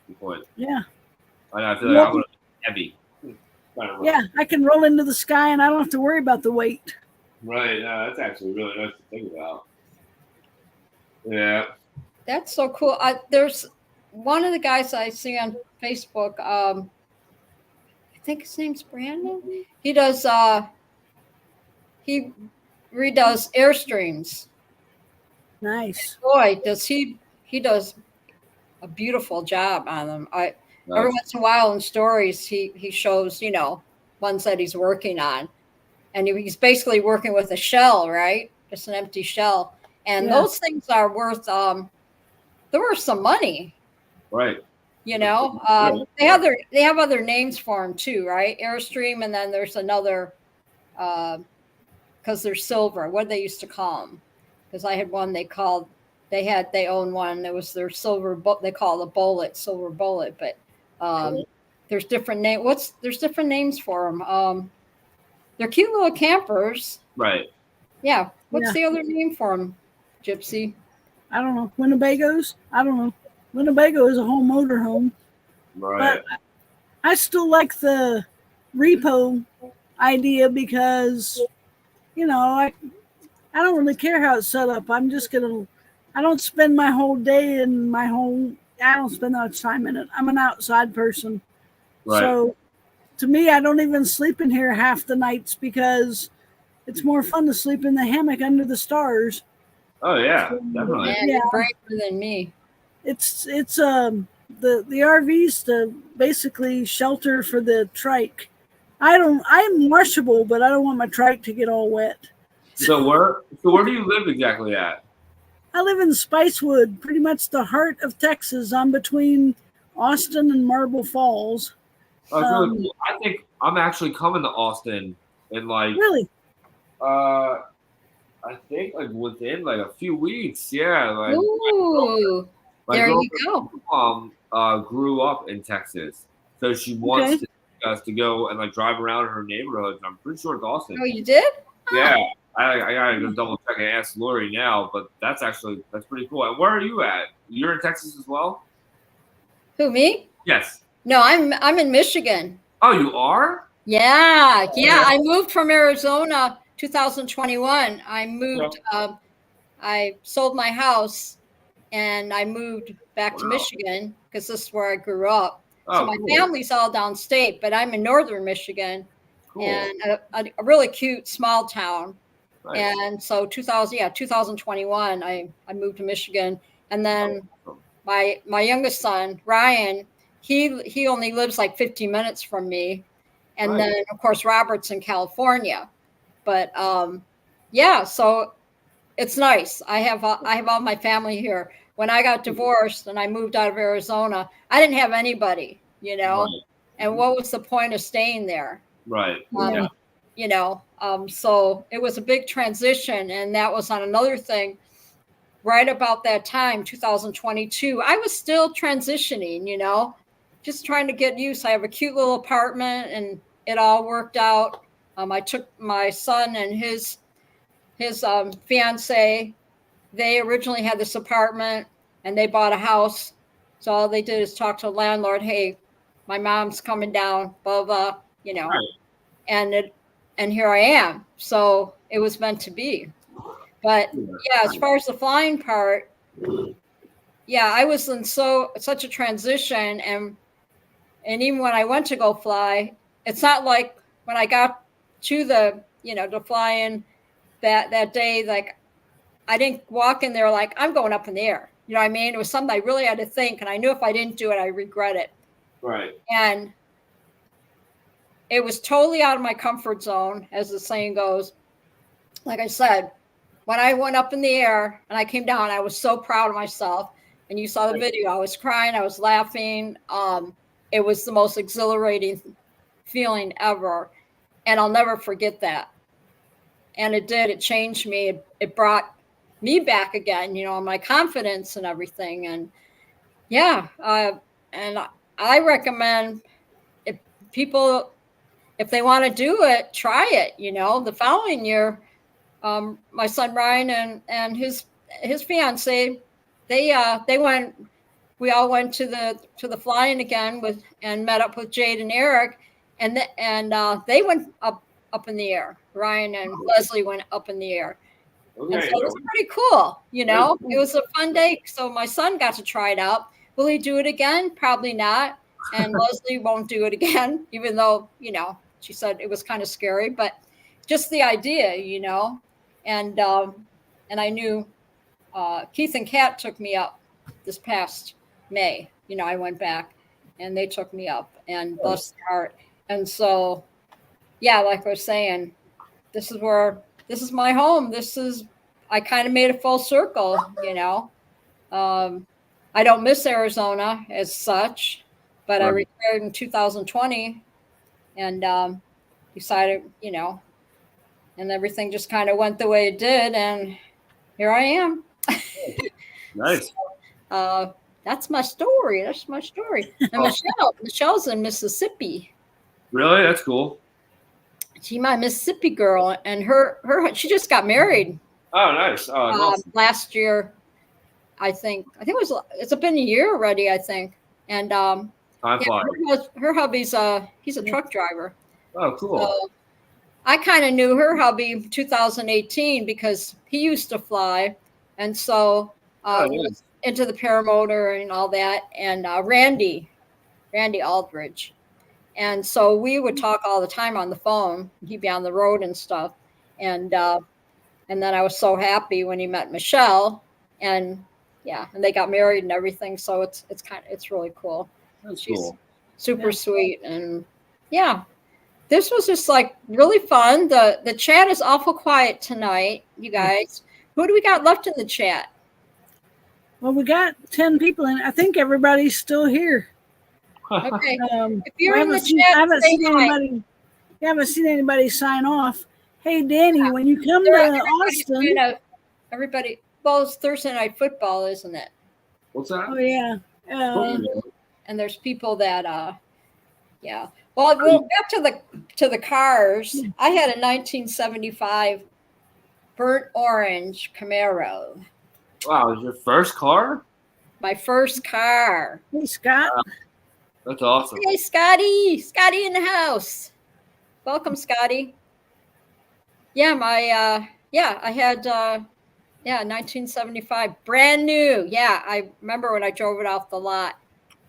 Good point. Yeah. I feel like I'm going to be heavy. Yeah, I can roll into the sky and I don't have to worry about the weight. Right. That's actually really nice to think about. Yeah. That's so cool. There's one of the guys I see on Facebook. I think his name's Brandon. He does. He redoes Airstreams. Nice. Boy, does he does a beautiful job on them. Every once in a while in stories, he shows, ones that he's working on. And he's basically working with a shell, right? Just an empty shell. And those things are worth, they're worth some money. Right. They have other names for them too, right? Airstream, and then there's another, because they're silver. What they used to call them? Because I had one they own one. It was their silver. They call it a bullet, silver bullet. But there's different there's different names for them. They're cute little campers. Right. Yeah. What's the other name for them, Gypsy? I don't know. Winnebagos? I don't know. Winnebago is a whole motorhome. Right. But I still like the repo idea because, I don't really care how it's set up. I don't spend my whole day in my home. I don't spend that much time in it. I'm an outside person. Right. So to me, I don't even sleep in here half the nights because it's more fun to sleep in the hammock under the stars. Oh yeah, definitely. Yeah, you're braver than me. It's the RV's to basically shelter for the trike. I'm washable, but I don't want my trike to get all wet. So where do you live exactly at? I live in Spicewood, pretty much the heart of Texas. I'm between Austin and Marble Falls. Oh, it's really cool. I think I'm actually coming to Austin in really. I think within a few weeks. Yeah. Ooh, there you go. Mom grew up in Texas, so she wants us to go and drive around her neighborhood. And I'm pretty sure it's Austin. Oh, you did? Yeah. I gotta go double check and ask Lori now, but that's pretty cool. And where are you at? You're in Texas as well? Who, me? Yes. No, I'm in Michigan. Oh, you are? Yeah. I moved from Arizona 2021. I moved. I sold my house, and I moved back to Michigan because this is where I grew up. So my family's all downstate, but I'm in northern Michigan, and a really cute small town. Nice. And so 2021, I moved to Michigan, and then my youngest son Ryan, he only lives 15 minutes from me, and then of course Robert's in California, but so it's nice. I have all my family here. When I got divorced and I moved out of Arizona, I didn't have anybody, and what was the point of staying there? Right. So it was a big transition, and that was on another thing. Right about that time, 2022, I was still transitioning, just trying to get used. I have a cute little apartment, and it all worked out. I took my son and his fiance. They originally had this apartment, and they bought a house. So all they did is talk to the landlord. Hey, my mom's coming down. Blah blah. Right. And here I am. So it was meant to be. But yeah, as far as the flying part, yeah, I was in such a transition, and even when I went to go fly, it's not like when I got to the to fly in that day, like I didn't walk in there like I'm going up in the air. You know what I mean? It was something I really had to think, and I knew if I didn't do it, I regret it. Right. And it was totally out of my comfort zone, as the saying goes. Like I said, when I went up in the air and I came down, I was so proud of myself. And you saw the video. I was crying. I was laughing. It was the most exhilarating feeling ever. And I'll never forget that. And it did. It changed me. It brought me back again, my confidence and everything. And yeah, and I recommend people, if they want to do it, try it. The following year, my son Ryan and his fiance, they went. We all went to the flying again and met up with Jade and Eric, and they went up in the air. Ryan and Leslie went up in the air. Okay. And so it was pretty cool. It was a fun day. So my son got to try it out. Will he do it again? Probably not. And Leslie won't do it again, even though, she said it was kind of scary, but just the idea, and I knew Keith and Kat took me up this past May. I went back and they took me up, and bless their heart. And so, yeah, like I was saying, this is my home. I kind of made a full circle, I don't miss Arizona as such, but I retired in 2020 and decided, and everything just kind of went the way it did. And here I am. Nice. So, that's my story. That's my story. And Michelle's in Mississippi. Really? That's cool. She's my Mississippi girl, and she just got married. Oh, nice. Oh, awesome. Last year, I think it's been a year already, I think. And Time flies. her hubby's he's a truck driver. Oh, cool. So I kind of knew her hubby 2018 because he used to fly, and so was into the paramotor and all that. And Randy Aldridge. And so we would talk all the time on the phone. He'd be on the road and stuff. And then I was so happy when he met Michelle, and they got married and everything. So it's really cool. She's cool. Super sweet. And yeah, this was just like really fun. The chat is awful quiet tonight, you guys. Who do we got left in the chat? Well, we got 10 people, and I think everybody's still here. Okay. If you're in the chat, I haven't seen anybody sign off. Hey, Danny, when you come to Austin, everybody. Well, it's Thursday night football, isn't it? What's that? Oh yeah. And there's people that, Well, back to the cars. I had a 1975 burnt orange Camaro. Wow, was your first car? My first car. Hey, Scott. Wow. That's awesome. Hey, Scotty. Scotty in the house. Welcome, Scotty. Yeah, I had 1975, brand new. Yeah, I remember when I drove it off the lot.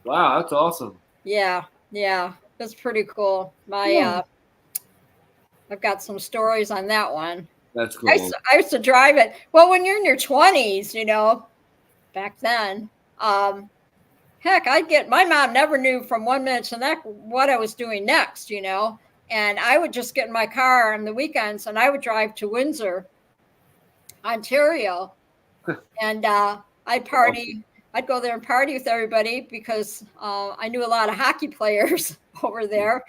Wow, that's awesome. Yeah, that's pretty cool. I've got some stories on that one. That's cool. I used to drive it. Well, when you're in your 20s, back then, heck, my mom never knew from 1 minute to the next what I was doing next, and I would just get in my car on the weekends and I would drive to Windsor, Ontario, and I'd party. I'd go there and party with everybody because I knew a lot of hockey players over there.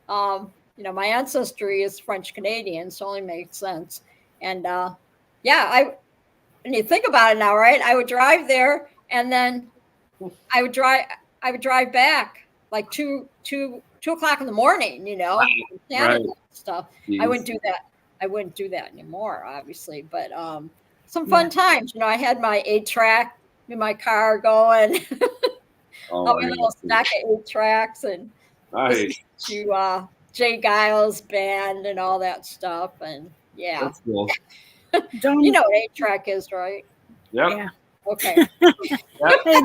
My ancestry is French Canadian, so it only makes sense. And when you think about it now, right? I would drive there, and then I would drive back like 2 o'clock in the morning, Right. stuff. Jeez. I wouldn't do that. I wouldn't do that anymore, obviously. But some fun times. I had my 8-track in my car going. Oh, a little stack of 8-tracks and listen nice. to Jay Giles band and all that stuff. And yeah, That's cool. John, you know what 8-track is, right? Yep. yeah. Okay. Hey,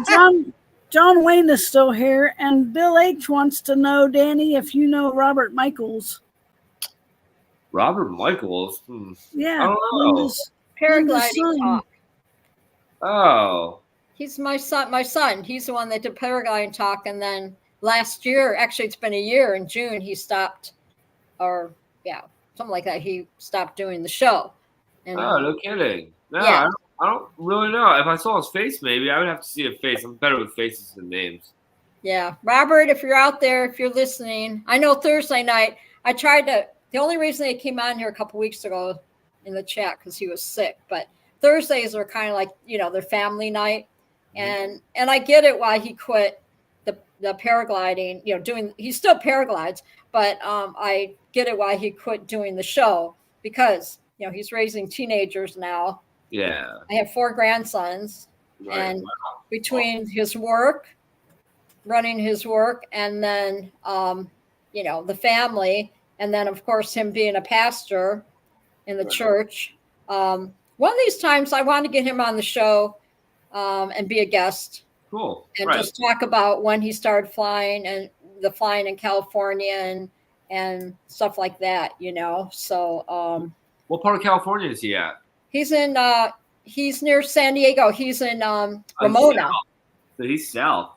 John Wayne is still here, and Bill H wants to know, Danny, if you know Robert Michaels. Robert Michaels. Yeah, I don't know. Linda's Paragliding son. talk. Oh. He's my son. My son. He's the one that did paragliding talk, and then last year, actually, it's been a year. In June, he stopped, or something like that. He stopped doing the show. And Oh, no kidding. No, yeah. I don't really know. If I saw his face, maybe I would have to see a face. I'm better with faces than names. Yeah, Robert, if you're out there, if you're listening, I know Thursday night. I tried to. The only reason they came on here a couple weeks ago in the chat because he was sick, but Thursdays are kind of like their family night. And I get it why he quit the paragliding, he still paraglides, but I get it why he quit doing the show because he's raising teenagers now. Yeah. I have 4 grandsons, Right. and between his work, running his work, and then the family, and then of course him being a pastor in the church. One of these times I want to get him on the show. And be a guest. Cool. And just talk about when he started flying and the flying in California and stuff like that, So what part of California is he at? he's near San Diego. He's in Ramona. So he's south.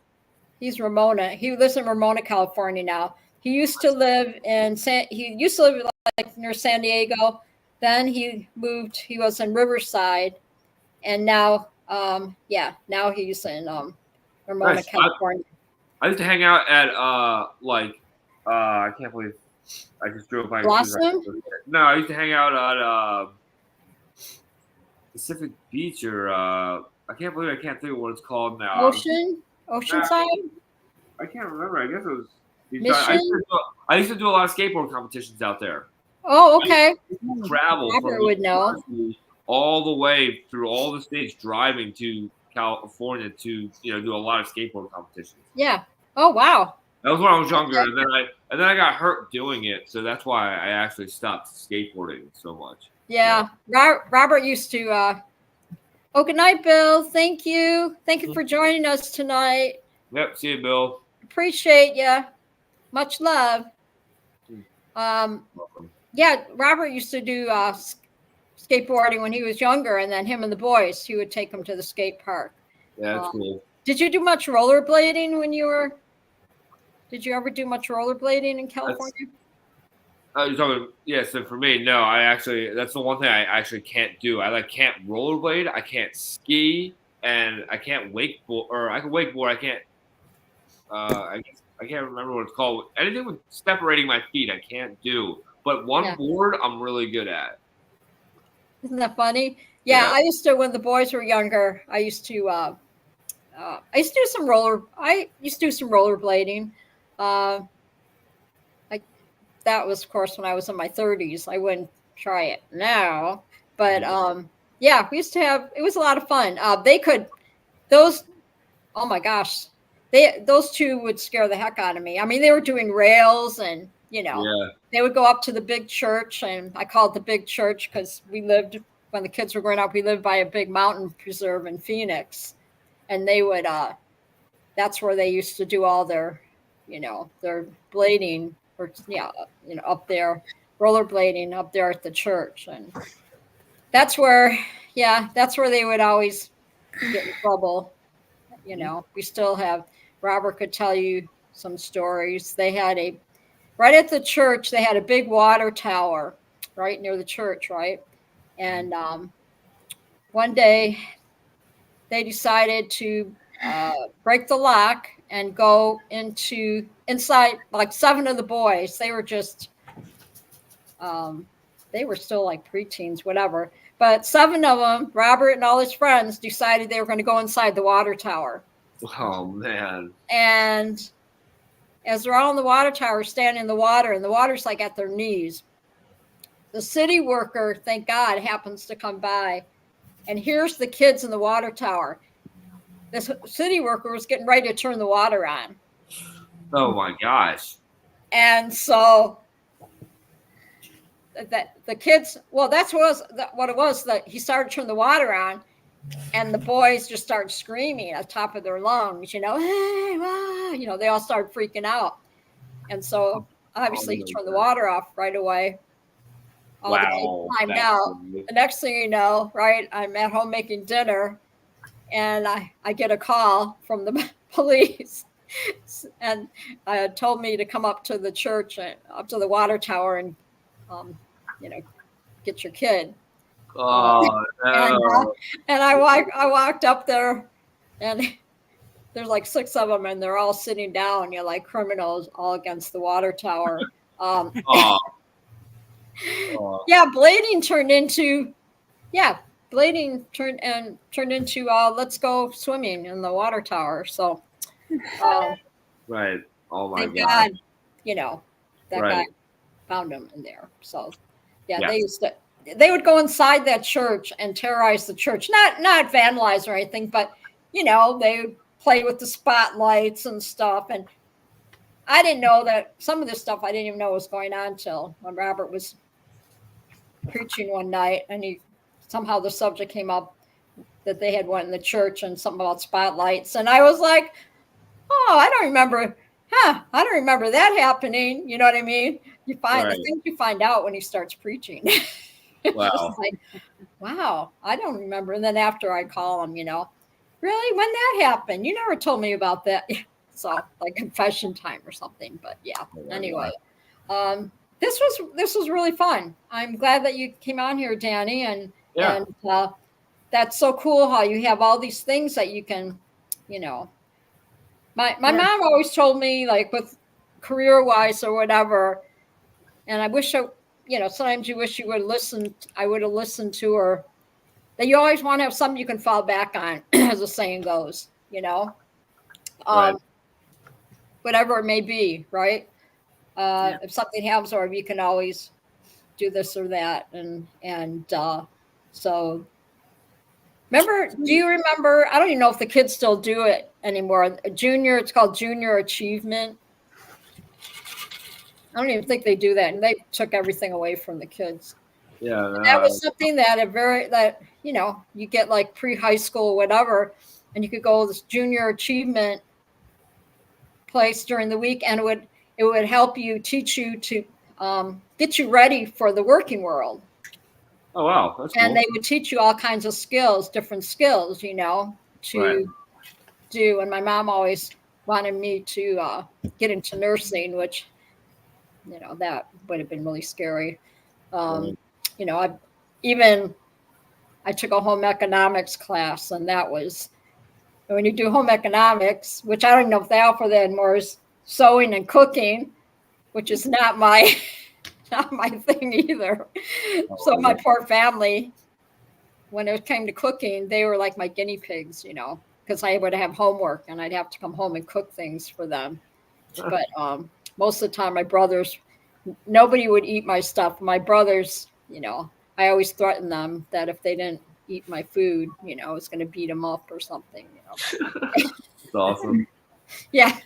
He's Ramona. He lives in Ramona, California now. He used to live like near San Diego. Then he moved, he was in Riverside, and now now he's in Ramona, Nice. California. I used to hang out at I can't believe I just drove by. Blossom? No, I used to hang out at Pacific Beach or I can't believe I can't think of what it's called now. Oceanside? I can't remember. I guess it was Mission? I used to do a lot of skateboard competitions out there. Oh, okay. Travel Robert from would know. all the way through all the states, driving to California to do a lot of skateboard competitions. Yeah. Oh, wow. That was when I was younger, and then I got hurt doing it, so that's why I actually stopped skateboarding so much. Yeah. Robert used to. Good night, Bill. Thank you for joining us tonight. Yep. See you, Bill. Appreciate you. Much love. Welcome. Yeah, Robert used to do skateboarding when he was younger, and then him and the boys, he would take them to the skate park. Yeah, that's cool. Did you do much rollerblading when you were? Did you ever do much rollerblading in California? You're talking, so for me, no. That's the one thing I actually can't do. I can't rollerblade, I can't ski, and I can't wakeboard. Or I can wakeboard. I can't. I can't remember what it's called. Anything with separating my feet, I can't do. But one board, I'm really good at. Isn't that funny? Yeah, I used to, when the boys were younger, I used to do some rollerblading. That was, of course, when I was in my 30s. I wouldn't try it now, but we used to have. It was a lot of fun. Oh my gosh, those two would scare the heck out of me. I mean, they were doing rails and. They would go up to the big church, and I call it the big church because when the kids were growing up, we lived by a big mountain preserve in Phoenix, and they would, that's where they used to do all their blading, or, up there, rollerblading up there at the church. And that's where they would always get in trouble. We still have, Robert could tell you some stories. They had right at the church, they had a big water tower right near the church, right? And one day they decided to break the lock and go inside, like 7 of the boys. They were just, they were still like preteens, whatever. But 7 of them, Robert and all his friends, decided they were going to go inside the water tower. Oh, man. And as they're all in the water tower, standing in the water, and the water's like at their knees. The city worker, thank God, happens to come by, and here's the kids in the water tower. This city worker was getting ready to turn the water on. Oh my gosh. And so that the kids, well, what it was, that he started to turn the water on, and the boys just started screaming at the top of their lungs, hey, ah, they all started freaking out. And so obviously he turned the water off right away. All the kids climbed out. The next thing you know, right, I'm at home making dinner, and I get a call from the police, and told me to come up to the church, up to the water tower, and get your kid. Oh, no. And I walked up there, and there's like 6 of them, and they're all sitting down, like criminals, all against the water tower. Yeah, blading turned into let's go swimming in the water tower. So, right. Oh my thank God. That Right. guy found him in there. So, they would go inside that church and terrorize the church. Not vandalize or anything, but they would play with the spotlights and stuff. And I didn't know that some of this stuff I didn't even know was going on till when Robert was preaching one night, and somehow the subject came up that they had one in the church and something about spotlights. And I was like, I don't remember that happening. You know what I mean? You find the things you find out when he starts preaching. Wow. Like, wow, I don't remember. And then after I call him, really, when that happened? You never told me about that. So like confession time or something. But yeah, anyway, this was really fun. I'm glad that you came on here, Danny, and that's so cool how you have all these things that you can, My mom always told me, like, with career-wise or whatever, and I wish sometimes you wish you would listen. I would have listened to her. That you always want to have something you can fall back on, as the saying goes. Right. Whatever it may be, right? If something happens, or you can always do this or that, and so. Do you remember? I don't even know if the kids still do it anymore. It's called Junior Achievement. I don't even think they do that, and they took everything away from the kids. Yeah, That was something that you get like pre-high school or whatever, and you could go to this Junior Achievement place during the week, and it would help you, teach you to get you ready for the working world. Oh wow, that's cool. And they would teach you all kinds of skills, different skills, to do. And my mom always wanted me to get into nursing, which, that would have been really scary. I took a home economics class, and that was, when you do home economics, which I don't know if they offer that anymore, is sewing and cooking, which is not my thing either. So my poor family, when it came to cooking, they were like my guinea pigs, because I would have homework and I'd have to come home and cook things for them. But most of the time, my brothers, nobody would eat my stuff. My brothers, I always threatened them that if they didn't eat my food, I was going to beat them up or something. That's awesome. Yeah.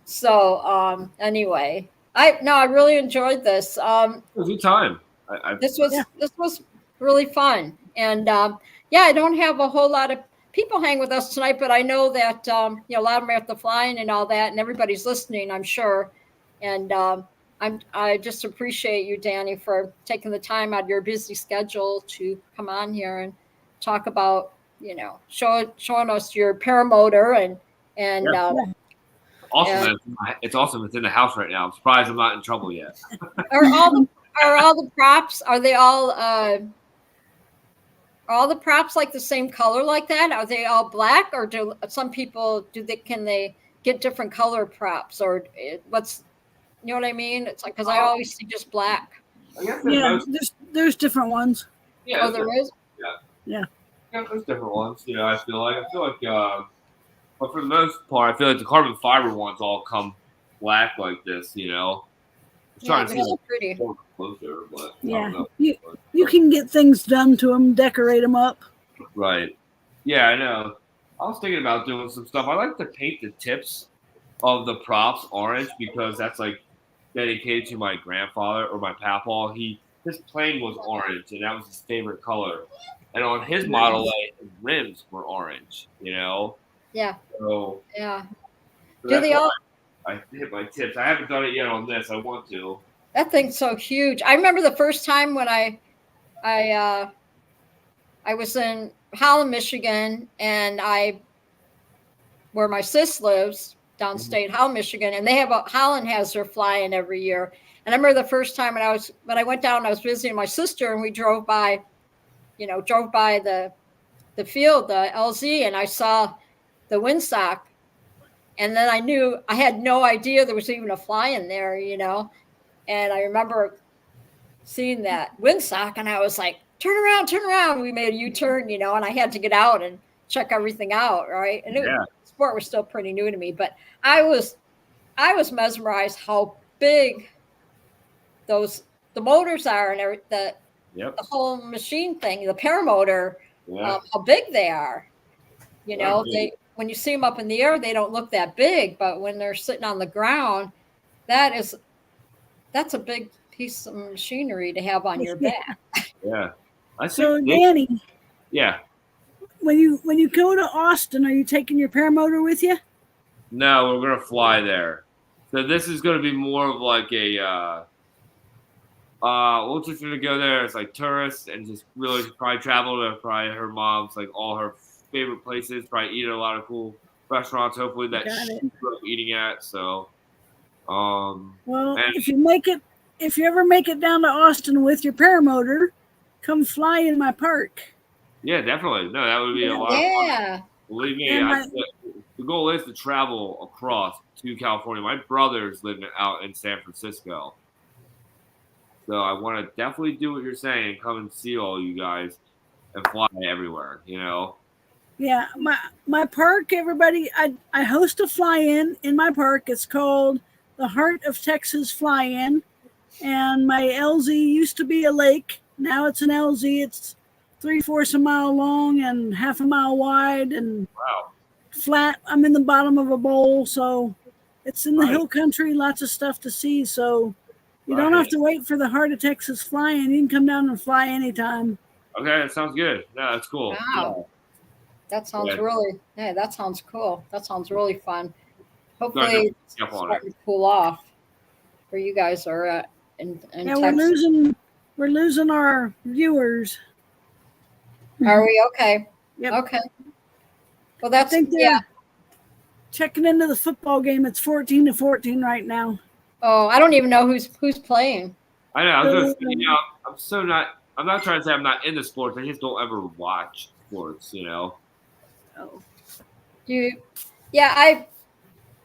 So anyway. I really enjoyed this. It was a good time. This was really fun, and I don't have a whole lot of people hang with us tonight, but I know that a lot of them are at the flying and all that, and everybody's listening, I'm sure. And I just appreciate you, Danny, for taking the time out of your busy schedule to come on here and talk about showing us your paramotor and. Awesome. It's awesome. It's in the house right now. I'm surprised I'm not in trouble yet. Are all the props? Are they all the props like the same color like that? Are they all black, or do some people can they get different color props, or what's, you know what I mean? It's like, because I always see just black. I guess there's different ones. Yeah. Oh, there is. Yeah, there's different ones. I feel like. But for the most part, I feel like the carbon fiber ones all come black like this, you know. I'm Yeah, trying to they're see so pretty. closer, but I Yeah, don't know. you can get things done to them, decorate them up. Right. Yeah, I know. I was thinking about doing some stuff. I like to paint the tips of the props orange because that's like dedicated to my grandfather or my papaw. His plane was orange and that was his favorite color. And on his Model A, his rims were orange, you know? Yeah, So, yeah. so Do that's they why all? I hit my tips. I haven't done it yet on this. I want to. That thing's so huge. I remember the first time when I was in Holland, Michigan, and where my sis lives, downstate Holland, Michigan, and Holland has their fly-in every year. And I remember the first time when I went down, I was visiting my sister, and we drove by the field, the LZ, and I saw the windsock, and then I had no idea there was even a fly in there, you know. And I remember seeing that windsock, and I was like, turn around, turn around. We made a U-turn, you know, and I had to get out and check everything out, right? And Yeah. sport was still pretty new to me, but I was mesmerized how big the motors are and the whole machine thing, the paramotor, how big they are. You know, when you see them up in the air, they don't look that big, but when they're sitting on the ground, that's a big piece of machinery to have on your back. Yeah. So Danny. Yeah. When you go to Austin, are you taking your paramotor with you? No, we're gonna fly there. So this is gonna be more of like a we're just gonna go there as like tourists and just really probably travel to probably her mom's like all her favorite places, probably eat at a lot of cool restaurants, hopefully that she grew up eating at. So well, if you ever make it down to Austin with your paramotor, come fly in my park. Yeah, definitely. No, that would be a lot of fun. Yeah. Believe me, the goal is to travel across to California. My brothers live out in San Francisco. So I want to definitely do what you're saying, come and see all you guys and fly everywhere, you know? Yeah, my park, everybody, I host a fly-in in my park. It's called the Heart of Texas Fly-In. And my LZ used to be a lake. Now it's an LZ. It's 3/4 a mile long and 1/2 a mile wide and flat. I'm in the bottom of a bowl, so it's in the hill country, lots of stuff to see. So you don't have to wait for the Heart of Texas fly-in. You can come down and fly anytime. Okay, that sounds good. No, that's cool. Wow. Yeah. That sounds that sounds cool. That sounds really fun. Hopefully it's starting to cool off where you guys are at in Texas. We're losing our viewers. Are we okay? Yep. Okay. Well, that's checking into the football game. It's 14-14 right now. Oh, I don't even know who's playing. I know. I was gonna say, you know, I'm not trying to say I'm not into sports. I just don't ever watch sports, you know. Oh.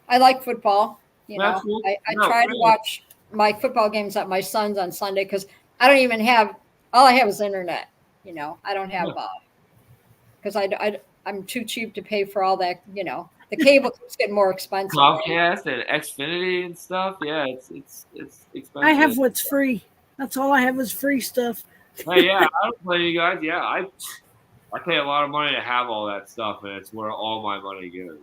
I like football. You know, cool. I try to watch my football games at my son's on Sunday because I don't even have. All I have is internet. You know, I don't have because I'm too cheap to pay for all that. You know, the cable keeps getting more expensive. Comcast and Xfinity and stuff. Yeah, it's expensive. I have what's free. That's all I have is free stuff. Hey, yeah, I don't play you guys. Yeah, I pay a lot of money to have all that stuff, and it's where all my money goes.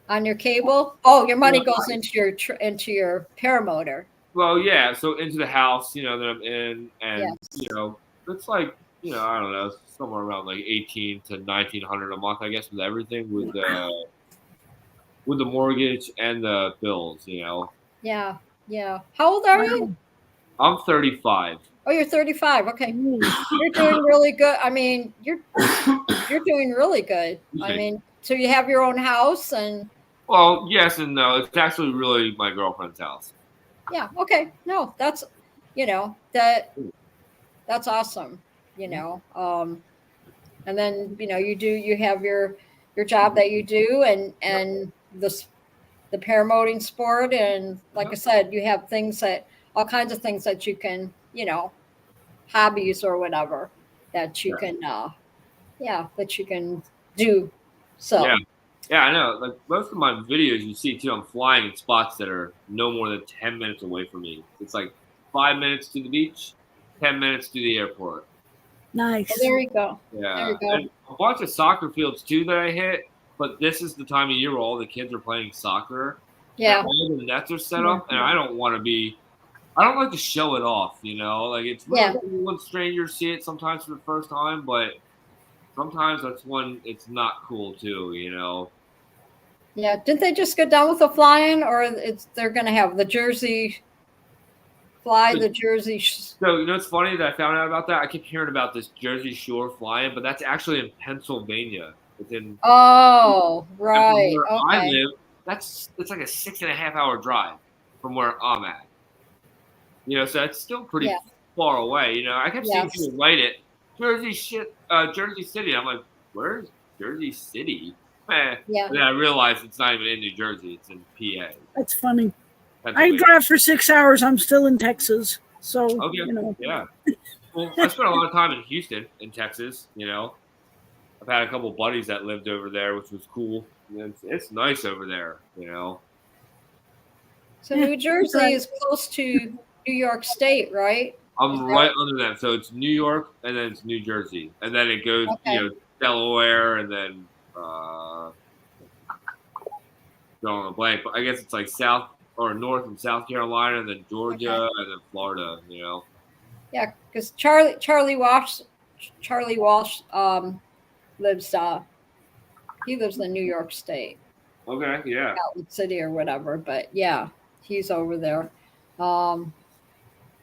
On your cable? Oh, your money goes into your paramotor. Well, yeah. So into the house, you know, that I'm in, and you know, it's like, you know, I don't know, somewhere around like $1,800 to $1,900 a month, I guess, with everything, with the mortgage and the bills, you know. Yeah, yeah. How old are you? I'm 35. Oh, you're 35. Okay, you're doing really good. I mean, you're doing really good. I mean, so you have your own house and. Well, yes and no. It's actually really my girlfriend's house. Yeah. Okay. No, that's, you know, that's awesome. You know, and then you have your job that you do and the paramotoring sport, and like I said, you have all kinds of things that you can, you know, hobbies or whatever that you can that you can do. So Yeah, I know. Like most of my videos you see too, I'm flying in spots that are no more than 10 minutes away from me. It's like 5 minutes to the beach, 10 minutes to the airport. Well, Nice. there you go. There Yeah, you go. and a bunch of soccer fields too that I hit. But this is the time of year where all the kids are playing soccer, and Yeah. all the nets are set Yeah. up, and I don't want to be. I don't like to show it off, you know. Like it's really Yeah. cool when strangers see it sometimes for the first time, but sometimes that's when it's not cool too, you know. Yeah. Didn't they just get done with the flying, or they're going to have the Jersey fly, the Jersey? So you know it's funny that I found out about that. I keep hearing about this Jersey Shore flying, but that's actually in Pennsylvania. It's in Oh, and from right. where I Okay. live. It's like a 6.5 hour drive from where I'm at. You know, so it's still pretty Yeah. far away. You know, I kept seeing Yes. people write it Jersey City. I'm like, where's Jersey City? Yeah. And then I realized it's not even in New Jersey. It's in PA. That's funny. I Pennsylvania. drive for 6 hours. I'm still in Texas. So, Okay. you know. Yeah. Well, I spent a lot of time in Houston, in Texas. You know, I've had a couple buddies that lived over there, which was cool. It's nice over there. You know. So Yeah, New Jersey right. is close to New York State, right? I'm right under them. So it's New York, and then it's New Jersey, and then it goes, Okay. Delaware, and then drawing a blank, but I guess it's like South or North and South Carolina, and then Georgia, and then Florida. You know. Yeah, because Charlie Walsh lives. He lives in New York State, Okay. Yeah. Outlet City or whatever. But yeah, he's over there.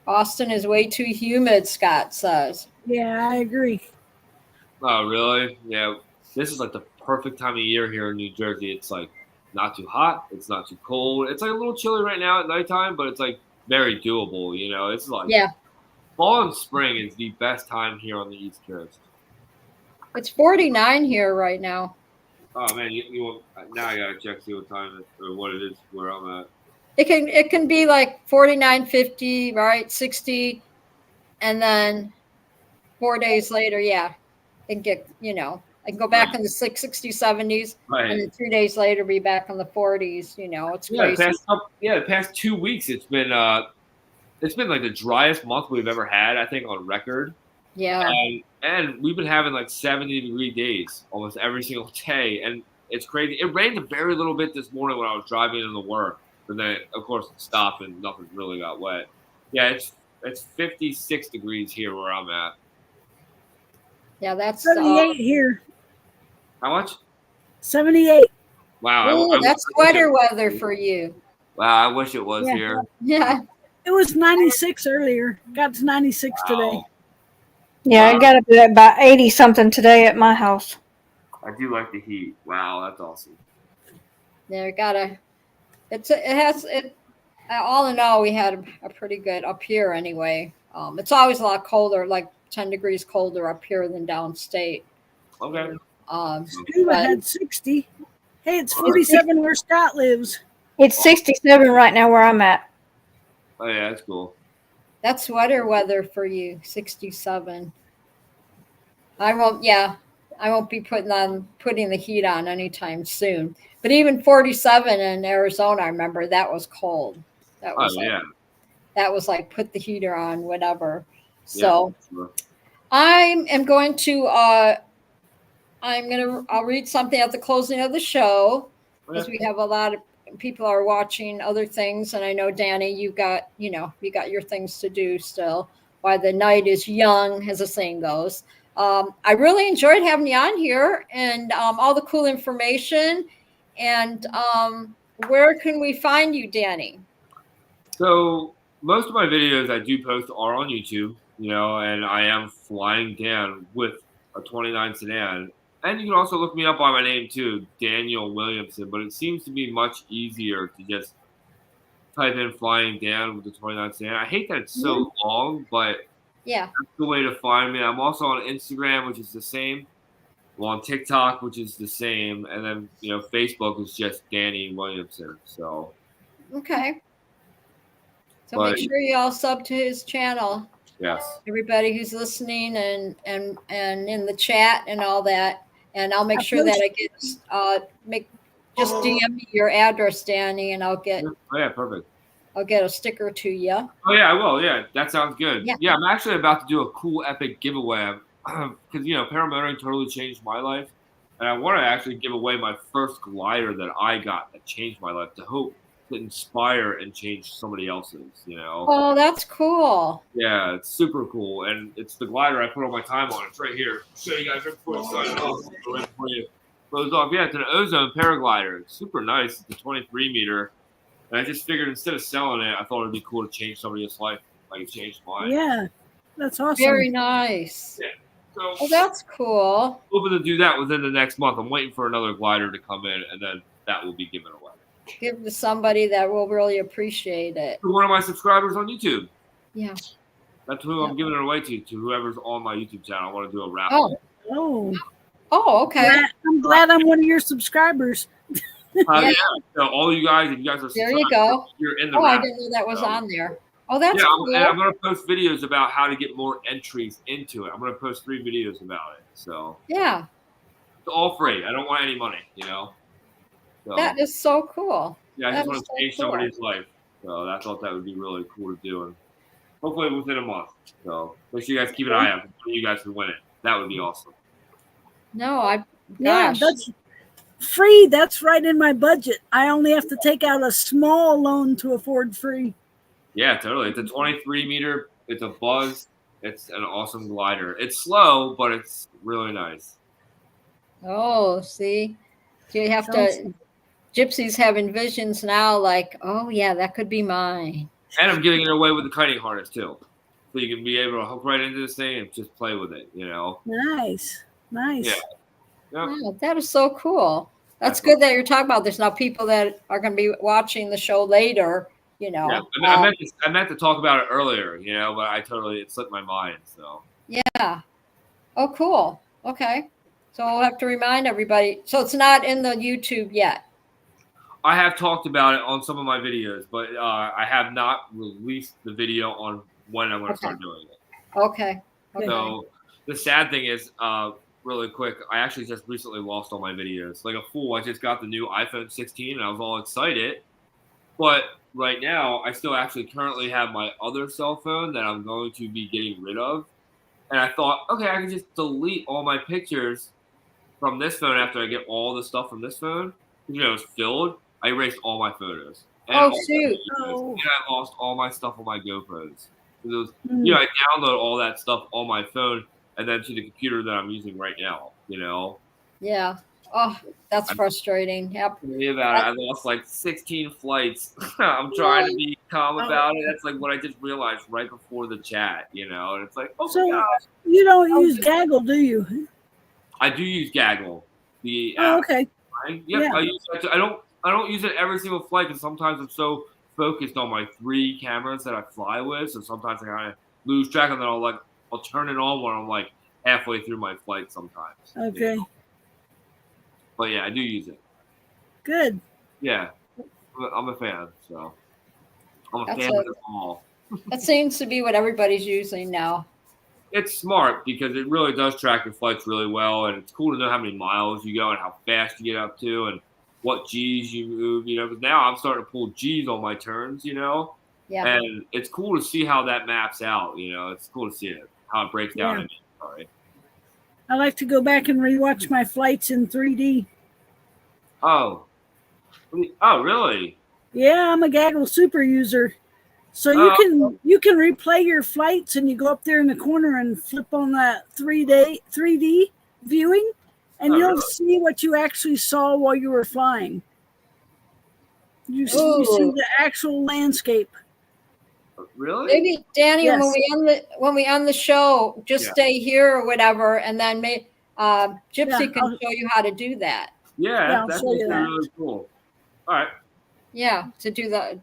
Austin is way too humid, Scott says. Yeah, I agree. Oh, really? Yeah. This is like the perfect time of year here in New Jersey. It's like not too hot. It's not too cold. It's like a little chilly right now at nighttime, but it's like very doable. You know, it's like Yeah, fall and spring is the best time here on the East Coast. it's 49 here right now. Oh man, you want, now I gotta check see what time it, or what it is where I'm at. It can be like 49, 50, right? 60, and then 4 days later, yeah, it can get, I can go back Right. in the 60s, 70s, Right. and then 2 days later be back in the 40s. It's Yeah, crazy. the past 2 weeks it's been like the driest month we've ever had, I think, on record. Yeah. And we've been having like 70-degree days almost every single day, and it's crazy. It rained a very little bit this morning when I was driving into work, but then of course it stopped and nothing really got wet. Yeah, it's 56 degrees here where I'm at. Yeah, that's 78 here. How much? 78. Wow, that's sweater weather for you. Wow, I wish it was Yeah. here. Yeah. It was 96 earlier. Got to 96 today. Wow. Yeah, I got up to about 80 something today at my house. I do like the heat. Wow, that's awesome. Yeah, all in all, we had a pretty good up here anyway. It's always a lot colder, like 10 degrees colder up here than downstate. Okay. Scuba but- had 60. Hey, it's 47 where Scott lives. It's 67 right now where I'm at. Oh yeah, that's cool. That's sweater weather for you, 67. I won't be putting the heat on anytime soon. But even 47 in Arizona, I remember that was cold. That was that was like put the heater on, whatever. So yeah, sure. I'll read something at the closing of the show because we have a lot of people are watching other things, and I know Danny, you got your things to do still while the night is young, as the saying goes. I really enjoyed having you on here and all the cool information. And where can we find you, Danny? So most of my videos I do post are on YouTube, and I am flying down with a 29 sedan. And you can also look me up by my name too, Daniel Williamson. But it seems to be much easier to just type in flying down with the 29 sedan. I hate that it's so long, but Yeah. that's the way to find me. I'm also on Instagram, which is the same. I'm on TikTok, which is the same. And then, Facebook is just Danny Williamson. So. Okay. So make sure you all sub to his channel. Yes. Everybody who's listening and in the chat and all that. and I'll make sure that I get just DM me your address, Danny, and I'll get Oh yeah, perfect. a sticker to you. Oh yeah, I will. Yeah, that sounds good. Yeah. Yeah, I'm actually about to do a cool epic giveaway because paramotoring totally changed my life, and I want to actually give away my first glider that I got that changed my life to hope to inspire and change somebody else's. Oh, that's cool. Yeah, it's super cool, and it's the glider I put all my time on. It's right here. I'll show you guys right before you sign off. Right before you close off. Yeah, it's an ozone paraglider. It's super nice. It's a 23 meter. And I just figured instead of selling it, I thought it'd be cool to change somebody's life, like it changed mine. Yeah, that's awesome. Very nice. Yeah. So Oh, that's cool. hoping to do that within the next month. I'm waiting for another glider to come in, and then that will be given away. Give to somebody that will really appreciate it. To one of my subscribers on YouTube. Yeah. That's who I'm giving it away to whoever's on my YouTube channel. I want to do a raffle. Oh. Oh, Oh, okay. I'm glad I'm one of your subscribers. Yeah. So all you guys, if you guys are There you go. you're in the Oh, I raffle. didn't know that was So, on there. Oh, that's yeah, cool. and I'm going to post videos about how to get more entries into it. I'm going to post 3 videos about it. So Yeah, it's all free. I don't want any money, So, that is so cool. yeah, I that just want is to so change cool. somebody's life. So I thought that would be really cool to do. And hopefully within a month. So make sure you guys keep an eye out for you guys can win it. That would be awesome. No, Yeah, gosh. that's free. That's right in my budget. I only have to take out a small loan to afford free. Yeah, totally. It's a 23 meter. It's a Buzz. It's an awesome glider. It's slow, but it's really nice. Oh, see, you have to. Awesome. Gypsy's having visions now, like, oh yeah, that could be mine. And I'm giving it away with the kiting harness too. So you can be able to hook right into this thing and just play with it, Nice. Yeah. Yep. Wow, that is so cool. That's good that you're talking about this. Now, people that are going to be watching the show later, Yeah, I meant to talk about it earlier, but it slipped my mind. So Yeah. Oh, cool. Okay. So we'll have to remind everybody. So it's not in the YouTube yet. I have talked about it on some of my videos, but I have not released the video on when I'm going to start doing it. Okay. So the sad thing is, really quick, I actually just recently lost all my videos. Like a fool, I just got the new iPhone 16 and I was all excited. But right now, I still actually currently have my other cell phone that I'm going to be getting rid of. And I thought, okay, I can just delete all my pictures from this phone after I get all the stuff from this phone. It's filled. I erased all my photos. And Oh, all my shoot. videos, and I lost all my stuff on my GoPros. Mm. I download all that stuff on my phone and then to the computer that I'm using right now, Yeah. Oh, that's frustrating. Yep. Tell me about it. I lost like 16 flights. I'm trying to be calm about it. That's like what I just realized right before the chat, and it's like, oh So my gosh. you don't use Gaggle, do you? I do use Gaggle. The Oh, app. okay. Yep, Yeah. I use that too. I don't use it every single flight because sometimes I'm so focused on my 3 cameras that I fly with, so sometimes I kind of lose track, and then I'll turn it on when I'm like halfway through my flight sometimes. Okay. But yeah, I do use it. Good. Yeah, I'm a fan. So I'm a That's fan of them all. That seems to be what everybody's using now. It's smart because it really does track your flights really well, and it's cool to know how many miles you go and how fast you get up to and what G's you move, because now I'm starting to pull G's on my turns, Yeah. and it's cool to see how that maps out, it's cool to see it, how it breaks down. Yeah. Sorry. I like to go back and rewatch my flights in 3D. Oh, really? Yeah, I'm a Gaggle super user. So you can replay your flights, and you go up there in the corner and flip on that 3D viewing, and you'll really? see what you actually saw while you were flying. You see the actual landscape. Really? Maybe Danny, Yes. when we end the show, just stay here or whatever, and then Gypsy Yeah, can show you how to do that. Yeah, I'll that's show you that. really cool. All right. Yeah, to do the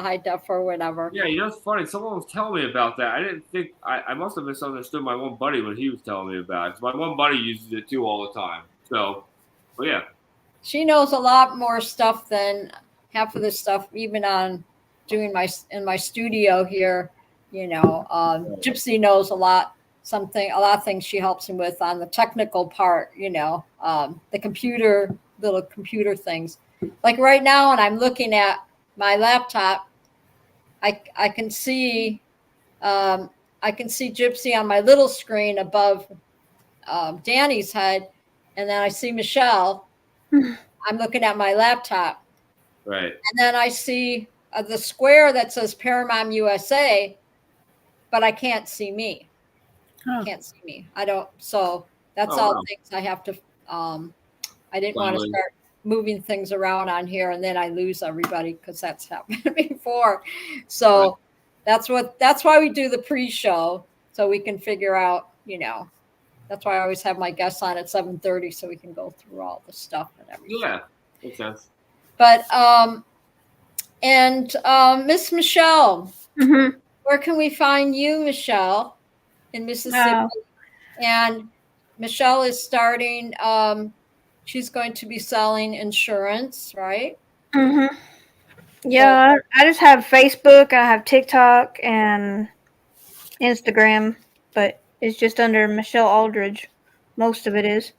high def or whatever. Yeah, it's funny. Someone was telling me about that. I didn't think I must have misunderstood my one buddy when he was telling me about it. 'Cause my one buddy uses it too all the time. So, but yeah. She knows a lot more stuff than half of the stuff, even on doing in my studio here. Gypsy knows a lot something, a lot of things she helps me with on the technical part, the little computer things. Like right now, when I'm looking at my laptop, I can see Gypsy on my little screen above Danny's head, and then I see Michelle. I'm looking at my laptop, Right. and then I see the square that says Paramount USA, but I can't see me. Huh. Can't see me. I don't. So that's Oh, all wow. things I have to. I didn't want to Finally. start moving things around on here, and then I lose everybody because that's happened before. So that's why we do the pre-show, so we can figure out. That's why I always have my guests on at 7:30, so we can go through all the stuff and everything. Yeah, makes sense. But Miss Michelle, Mm-hmm. where can we find you, Michelle, in Mississippi? And Michelle is starting. She's going to be selling insurance, right? Mm-hmm. Yeah, I just have Facebook, I have TikTok, and Instagram, but it's just under Michelle Aldridge. Most of it is.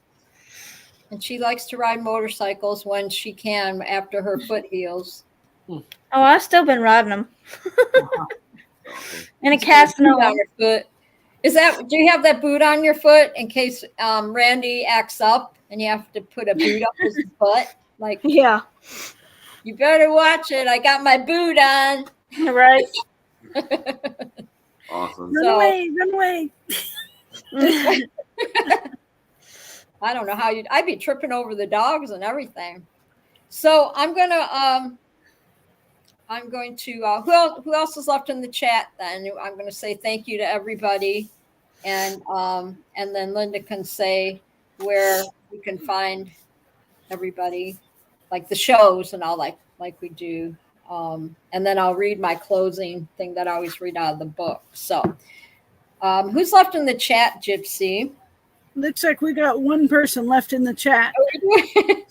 And she likes to ride motorcycles when she can after her foot heals. Oh, I've still been riding them. Awesome. And a cast Boot on no. your foot. Do you have that boot on your foot in case Randy acts up and you have to put a boot up his foot? Like, Yeah, you better watch it. I got my boot on. right. Awesome. Run So- away, run away. I don't know how I'd be tripping over the dogs and everything. So I'm going to who else is left in the chat then? I'm going to say thank you to everybody. And then Linda can say where we can find everybody, like the shows and all like we do. And then I'll read my closing thing that I always read out of the book. So who's left in the chat, Gypsy? Looks like we got one person left in the chat.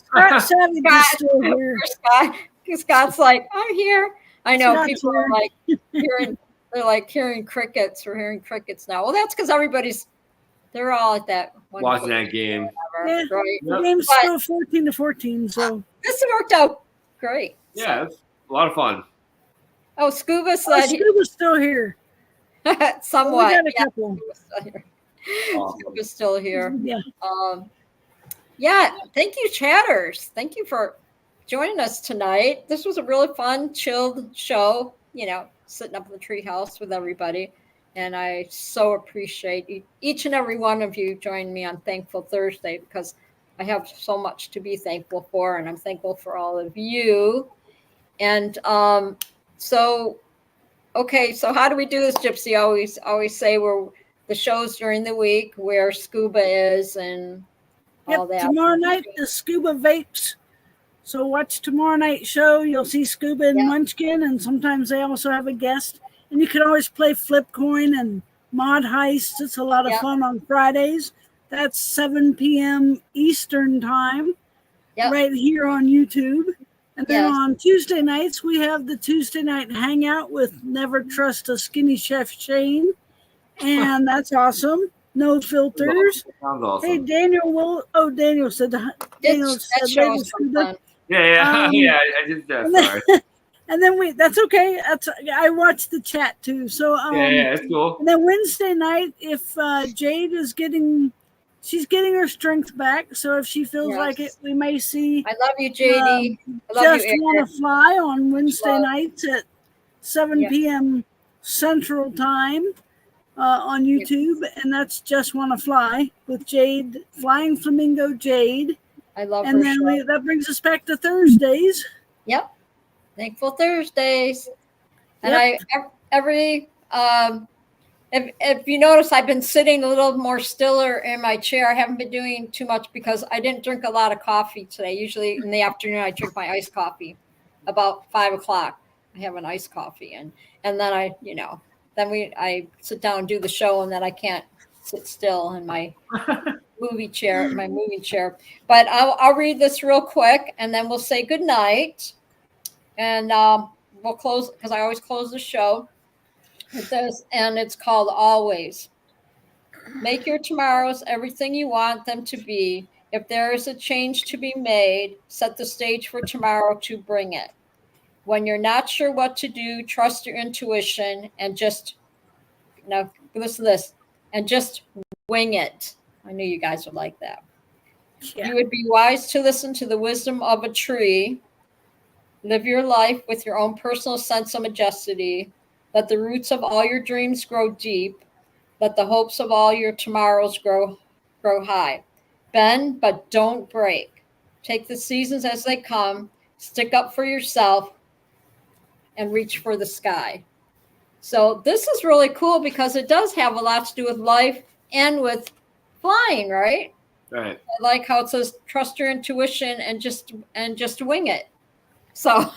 Scott Savage is still here. Scott's like, I'm here. I know Scott's people here. are like hearing crickets. We're hearing crickets now. Well, that's because they're all at that one. Watching that game. Yeah. Right. The Yep. game's But- still 14-14, so This worked out great. Yeah, it's a lot of fun. Oh, Scuba said Scuba's still here. somewhat. We got a Yeah, couple. Scuba's still here. Awesome. Scuba's still here. Yeah. Yeah, thank you, chatters. Thank you for joining us tonight. This was a really fun, chilled show, sitting up in the treehouse with everybody. And I so appreciate each and every one of you joining me on Thankful Thursday, because I have so much to be thankful for, and I'm thankful for all of you. And so how do we do this, Gypsy? I always say we're the shows during the week where Scuba is and all that. Tomorrow night, the Scuba Vapes. So watch tomorrow night's show. You'll see Scuba and Munchkin, and sometimes they also have a guest. And you can always play Flip Coin and Mod Heist. It's a lot of fun on Fridays. That's 7 p.m. Eastern time, right here on YouTube. And then on Tuesday nights, we have the Tuesday night hangout with Never Trust a Skinny Chef Shane. And that's awesome. No filters. Sounds awesome. Hey, Daniel said That show was fun. Yeah. Yeah, I did that. Sorry. And then that's okay. I watched the chat too. So yeah, it's cool. And then Wednesday night, if Jade is she's getting her strength back. So if she feels like it, we may see. I love you, JD. I love Just you, Want to Fly on Wednesday nights at 7 p.m. Central Time on YouTube, and that's Just Want to Fly with Jade, Flying Flamingo Jade. I love and her then show. that brings us back to Thursdays. Yep. Thankful Thursdays. And if you notice, I've been sitting a little more stiller in my chair. I haven't been doing too much because I didn't drink a lot of coffee today. Usually in the afternoon, I drink my iced coffee. About 5 o'clock, I have an iced coffee. And then I sit down and do the show, and then I can't sit still in my movie chair. But I'll read this real quick, and then we'll say good night. And we'll close, because I always close the show with this, and it's called Always. Make your tomorrows everything you want them to be. If there is a change to be made, set the stage for tomorrow to bring it. When you're not sure what to do, trust your intuition and just, now listen to this, and just wing it. I knew you guys would like that. Yeah. You would be wise to listen to the wisdom of a tree. Live your life with your own personal sense of majesty. Let the roots of all your dreams grow deep. Let the hopes of all your tomorrows grow high. Bend, but don't break. Take the seasons as they come. Stick up for yourself and reach for the sky. So this is really cool because it does have a lot to do with life and with flying, right? Right. I like how it says trust your intuition and just wing it. So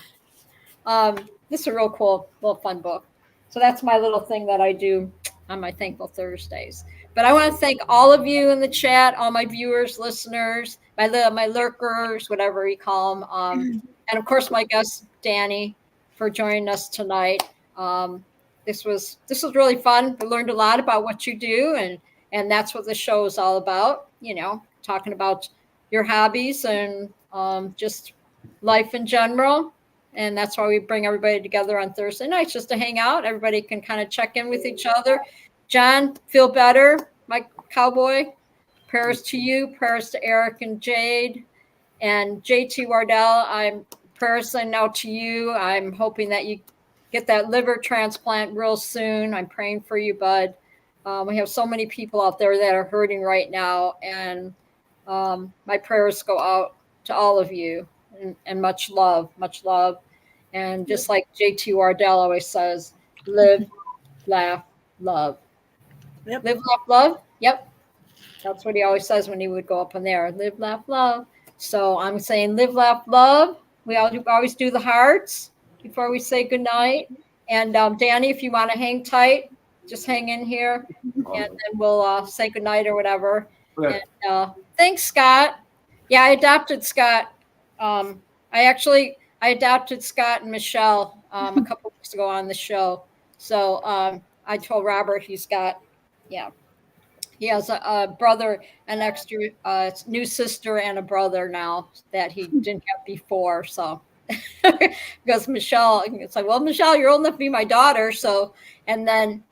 this is a real cool, little fun book. So that's my little thing that I do on my Thankful Thursdays. But I want to thank all of you in the chat, all my viewers, listeners, my lurkers, whatever you call them, and of course my guest Danny for joining us tonight. This was really fun. We learned a lot about what you do, and that's what the show is all about. You know, talking about your hobbies and just life in general. And that's why we bring everybody together on Thursday nights just to hang out. Everybody can kind of check in with each other. John, feel better, my cowboy. Prayers to you, prayers to Eric and Jade. And JT Wardell, I'm prayers send out to you. I'm hoping that you get that liver transplant real soon. I'm praying for you, bud. We have so many people out there that are hurting right now. And my prayers go out to all of you. And much love, much love. And just like JT Wardell always says, live, laugh, love. Yep. Live, laugh, love. Yep. That's what he always says when he would go up in there. Live, laugh, love. So I'm saying live, laugh, love. We always do the hearts before we say goodnight. And Danny, if you want to hang tight, just hang in here. And then we'll say goodnight or whatever. Okay. And thanks, Scott. Yeah, I adopted Scott. I adopted Scott and Michelle a couple weeks ago on the show. So I told Robert he has a brother, an extra new sister, and a brother now that he didn't have before. So because Michelle, it's like, well, Michelle, you're old enough to be my daughter. So and then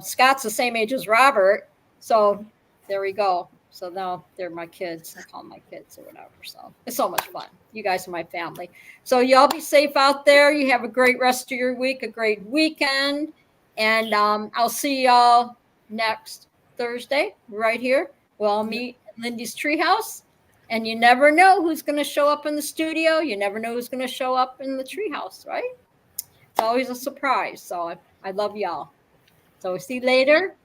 Scott's the same age as Robert. So there we go. So now they're my kids. I call them my kids or whatever. So it's so much fun. You guys are my family. So y'all be safe out there. You have a great rest of your week, a great weekend. And I'll see y'all next Thursday right here. We'll all meet at Lindy's Treehouse. And you never know who's going to show up in the studio. You never know who's going to show up in the treehouse, right? It's always a surprise. So I love y'all. So we'll see you later.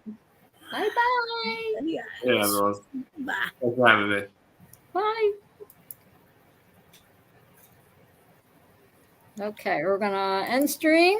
Bye-bye. Yeah. Yeah, everyone. Bye. Thanks for having me. Bye. Okay, we're going to end stream.